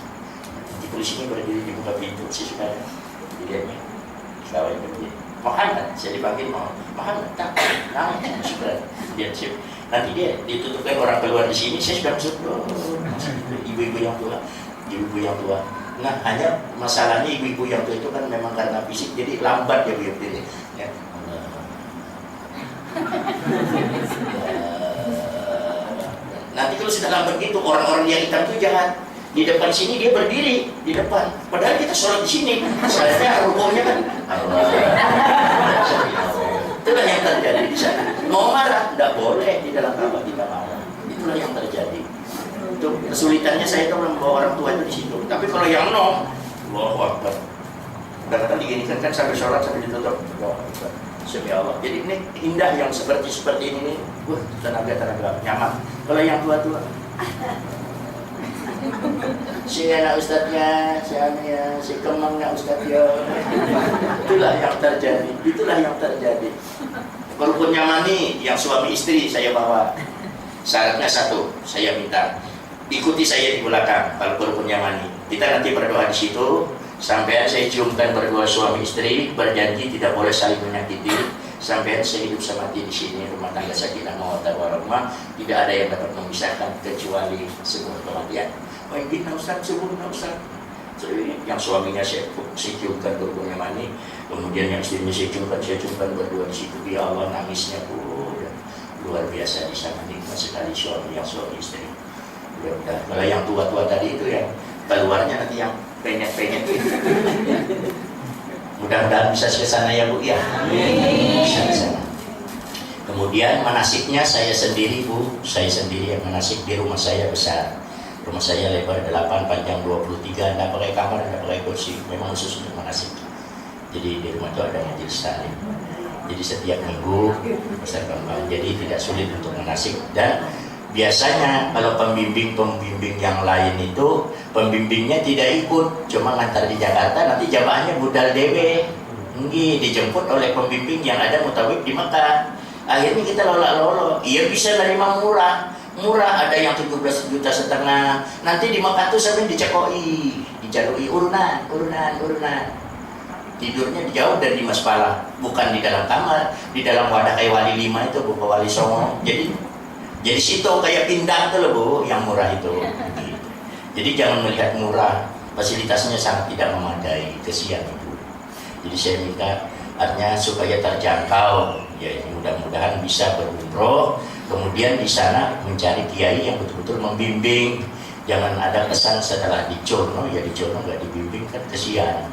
Nanti polisinya berdiri di buka pintu, saya suka dilihatnya. Kawan berdiri. Muhammad, saya dipanggil Muhammad, tak, namanya sudah dia siap. Nanti dia ditutupkan orang keluar di sini, saya sudah masuk ibu-ibu yang tua. Nah, hanya masalahnya ibu-ibu yang tua itu kan memang karena fisik, jadi lambat ya berdiri. Ya. Nanti kalau sudah lambat gitu, orang-orang yang hitam itu jangan di depan sini, dia berdiri di depan. Padahal kita sholat di sini, salatnya rukunya kan. Itulah yang terjadi di sana. Mau marah, tidak boleh di dalam Ka'bah kita marah. Itulah yang terjadi. Itu kesulitannya saya itu membawa orang tua itu di situ. Tapi kalau yang Allahu Akbar. Kadang-kadang diginikan kan sampai sholat sampai ditutup. Allahu Akbar. Subhanallah Allah. Jadi ini indah yang seperti ini nih. Tenaga nyaman. Kalau yang tua-tua, si anak ustadznya, si kemangnya ustadznya. Itulah yang terjadi. Rukun Yamani yang suami istri saya bawa. Syaratnya 1, saya minta ikuti saya di belakang. Kalau rukun Yamani, kita nanti berdoa di situ. Sampai saya ciumkan berdua suami istri, berjanji tidak boleh saling menyakiti. Sampai saya hidup semati di sini, rumah tangga sakinah mawaddah warahmah, tidak ada yang dapat memisahkan kecuali sebuah kematian. Oh, ini Ustaz, sebuah Ustaz. yang suaminya saya ciumkan berdua mani, kemudian yang istrinya saya ciumkan berdua di situ. Ya Allah, nangisnya luar biasa di sana, nikmat sekali suami istri. Udah. Kalau yang tua-tua tadi itu yang keluarnya nanti yang penyet-penyet itu. Mudah-mudahan bisa ke sana ya Bu ya. Bisa ke sana. Kemudian manasiknya saya sendiri Bu, saya sendiri yang manasik di rumah saya besar. Rumah saya lebar 8, panjang 23, tidak pakai kamar, tidak pakai kursi, memang khusus untuk manasik. Jadi di rumah itu ada majelis taklim. Jadi setiap minggu besar kembang, jadi tidak sulit untuk manasik. Dan biasanya kalau pembimbing yang lain itu pembimbingnya tidak ikut, cuma ngantar di Jakarta, nanti jamaahnya budal dewe, dijemput oleh pembimbing yang ada mutawif di Mekah. Akhirnya kita lolak-lolok, iya bisa nerima murah, ada yang 17,5 juta, nanti di Mekah tuh sampai dicekoi, dijalui urunan. Tidurnya jauh dari Maspala, bukan di dalam kamar, di dalam wadah kayak wali 5 itu Bu, wali songo. Jadi situ kayak pindang tuh loh Bu, yang murah itu. Jadi jangan melihat murah, fasilitasnya sangat tidak memadai, kesian Ibu. Jadi saya minta artinya supaya terjangkau, ya mudah-mudahan bisa berumroh, kemudian di sana mencari kiai yang betul-betul membimbing. Jangan ada kesan setelah dicono nggak dibimbing, kan kesian.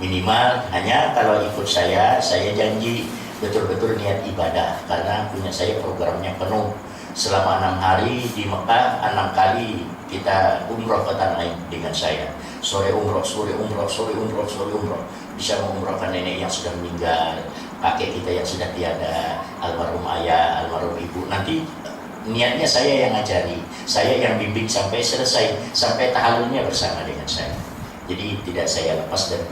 Minimal hanya kalau ikut saya janji betul-betul niat ibadah, karena punya saya programnya penuh selama 6 hari di Mekah, 6 kali kita umroh ke tanah air dengan saya. Sore umroh, bisa mengumrohkan nenek yang sudah meninggal, kakek kita yang sudah tiada, almarhum ayah, almarhum ibu. Nanti niatnya saya yang ngajari, saya yang bimbing sampai selesai, sampai tahallulnya bersama dengan saya. Jadi tidak saya lepas dan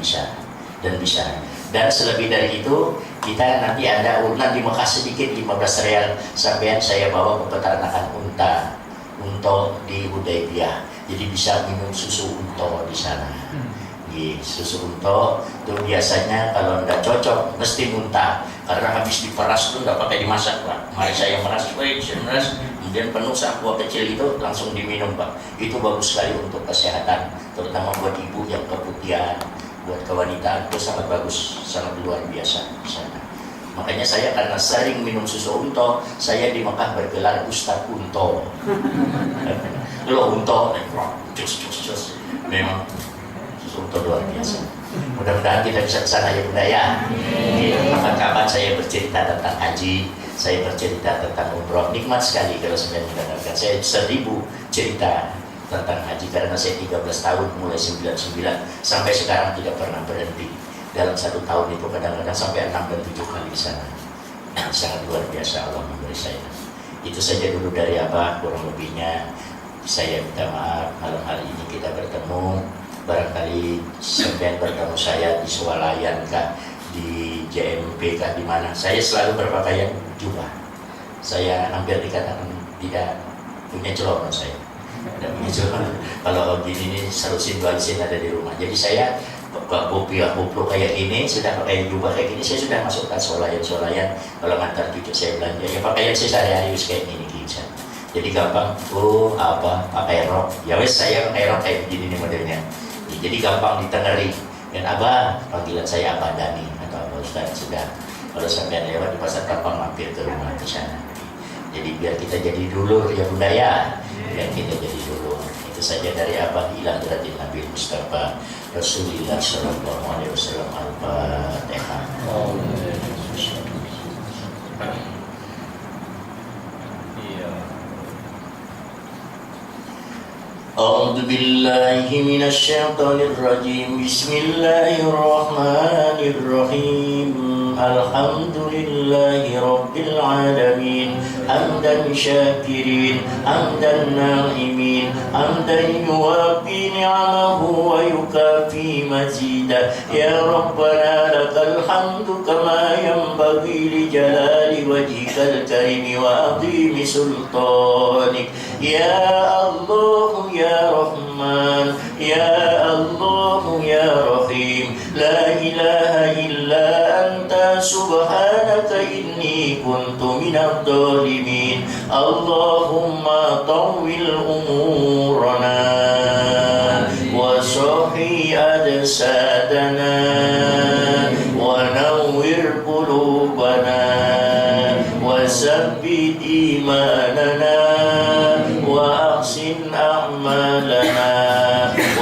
bisa. Dan selebih dari itu kita nanti ada urunan di Mekah sedikit 15 rial, sampean saya bawa ke peternakan unta di Hudaybiyah. Jadi bisa minum susu unta di sana. Susu unta itu biasanya kalau tidak cocok mesti muntah, karena habis diperas itu nggak pakai dimasak Pak. Mari saya meras, kemudian penuh aqua kecil itu langsung diminum Pak. Itu bagus sekali untuk kesehatan, terutama buat ibu yang keputihan, buat kewanitaan itu sangat bagus, sangat luar biasa di sana. Makanya saya karena sering minum susu unta, saya di Mekah bergelar Ustadz Unta. Lo unta, cus. Memang susu unta luar biasa. Mudah-mudahan kita bisa ke sana ya Bunda ya. Kapan-kapan saya bercerita tentang haji, saya bercerita tentang umroh. Nikmat sekali kalau saya mendengarkan. Saya 1000 cerita tentang haji, karena saya 13 tahun mulai 99 sampai sekarang tidak pernah berhenti. Dalam 1 tahun itu kadang-kadang sampai 6 dan 7 kali di sana. Sangat luar biasa Allah memberi saya. Itu saja dulu dari kurang lebihnya. Saya minta maaf malam hari ini kita bertemu. Barangkali sampai bertemu saya di Swalayan kah, di JMP kah, di mana. Saya selalu berpakaian jubah. Saya hampir dikatakan tidak punya celana saya. Tidak punya celana. Kalau gini nih serusin balisin ada di rumah. Jadi saya koplo kayak gini, sudah pakai jubah kayak gini, saya sudah masukkan Swalayan. Kalau ngantar cucu saya belanja, ya pakaian saya sehari-hari kayak gini gitu. Jadi gampang, pakai rok. Ya wes saya pakai rok kayak begini nih modelnya. Jadi gampang ditengeri. Dan Abah, panggilan saya Abah Dani atau Abah Ustaz sudah. Kalau sampai lewat di pasar gampang mampir ke rumah di sana. Jadi biar kita jadi dulur ya Bunda ya. Biar kita jadi dulur. Itu saja dari Abah ila hadratin Nabi Mustafa Rasulullah sallallahu alaihi wasallam. Al-Fatihah. أعوذ بالله من الشيطان الرجيم بسم الله الرحمن الرحيم الحمد لله رب العالمين حمدا شاكرين حمدا ناعمين حمدا يوافي نعمه ويكافي مزيدا يا ربنا لك الحمد كما ينبغي لجلال وجهك الكريم وعظيم سلطانك يا الله يا رحمن يا الله يا رحيم لا إله إلا أنت سبحانك إني كنت من الظالمين اللهم طول أمورنا وصحي أجسادنا ونور قلوبنا وثبت إيماننا وأحسن أعمالنا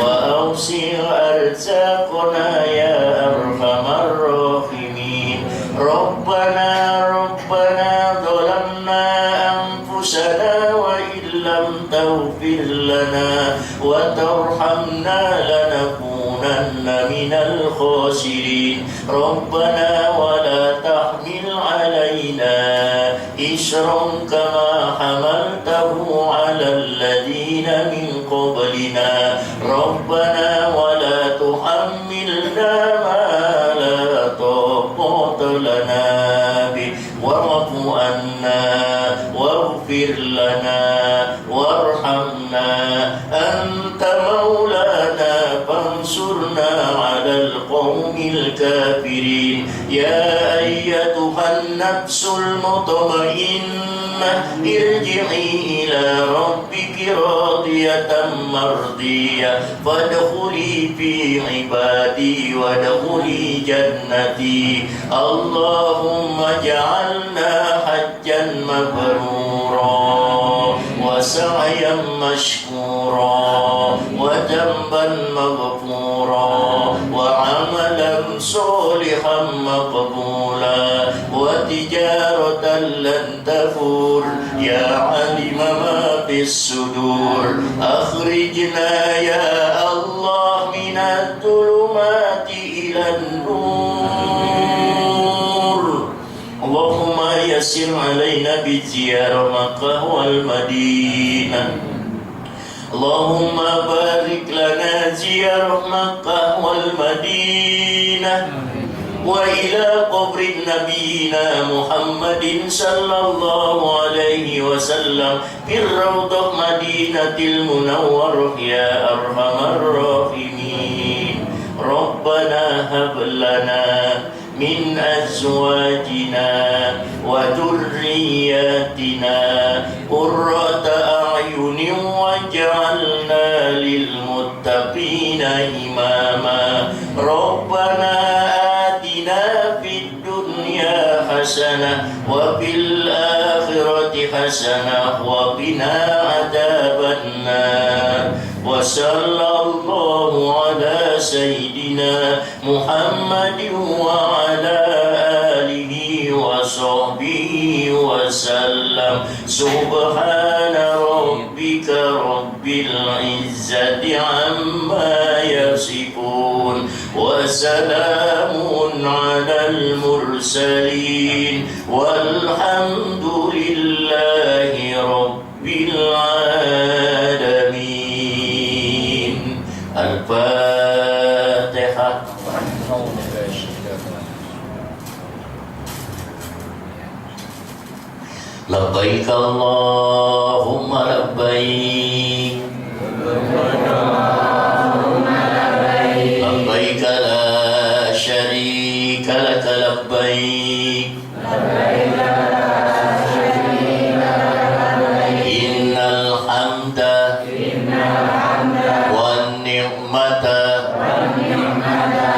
وأوسع أرزاقنا يا أرحم الراحمين. ربنا ظلمنا أنفسنا وإن لم تغفر لنا وترحمنا لنكونن من الخاسرين. ربنا ولا تحمل علينا إصرا كما حملته على الذين من قبلنا. ربنا ولا تحملنا ما لا طاقة لنا به واعف عنا واغفر لنا وارحمنا أنت مولانا فانصرنا على القوم الكافرين. يا أيتها النفس المطمئنة ارجعي إلى ربك راضية مرضية فادخلي في عبادي وادخلي جنتي. اللهم اجعلنا حجا مبرورا وسعيا مشكورا وذنبا مغفورا وعملا صالحا مقبولا وتجارة لن تفور. يا علم ما في الصدور أخرجنا يا الله من الظلمات إلى النور. اللهم يسر علينا بزيارة مكة والمدينة. اللهم بارك لنا زيارة مكة والمدينة وإلى قبر نبينا محمد صلى الله عليه وسلم في الروضة مدينة المنورة يا أرحم الراحمين. ربنا هب لنا من أزواجنا وذرياتنا قرة أعين واجعلنا للمتقين إماما. ربنا آتنا في الدنيا حسنة وفي الآخرة حسنة وقنا عذاب النار. وصلى الله على سيدنا محمد وعلى آله وصحبه وسلم. سبحان ربك رب العزة عما يصفون وسلام على المرسلين والحمد لله رب العالمين. الفاتحة. لبيك اللهم لبيك لبيك لا شريك لك لبيك إن الحمد والنعمة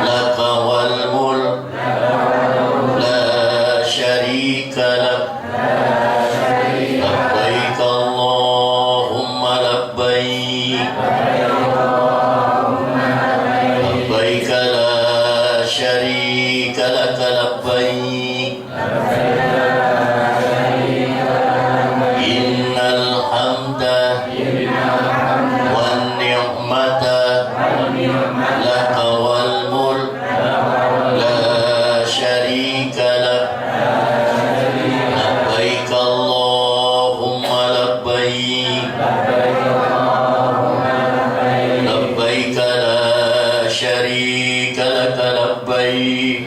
لك والملك لا شريك لك. لبيك اللهم لبيك لبيك لا شريك لك لبيك إن الحمد والنعمة لك والملك لا شريك لك. لبيك اللهم لبيك لبيك لا شريك لك لبيك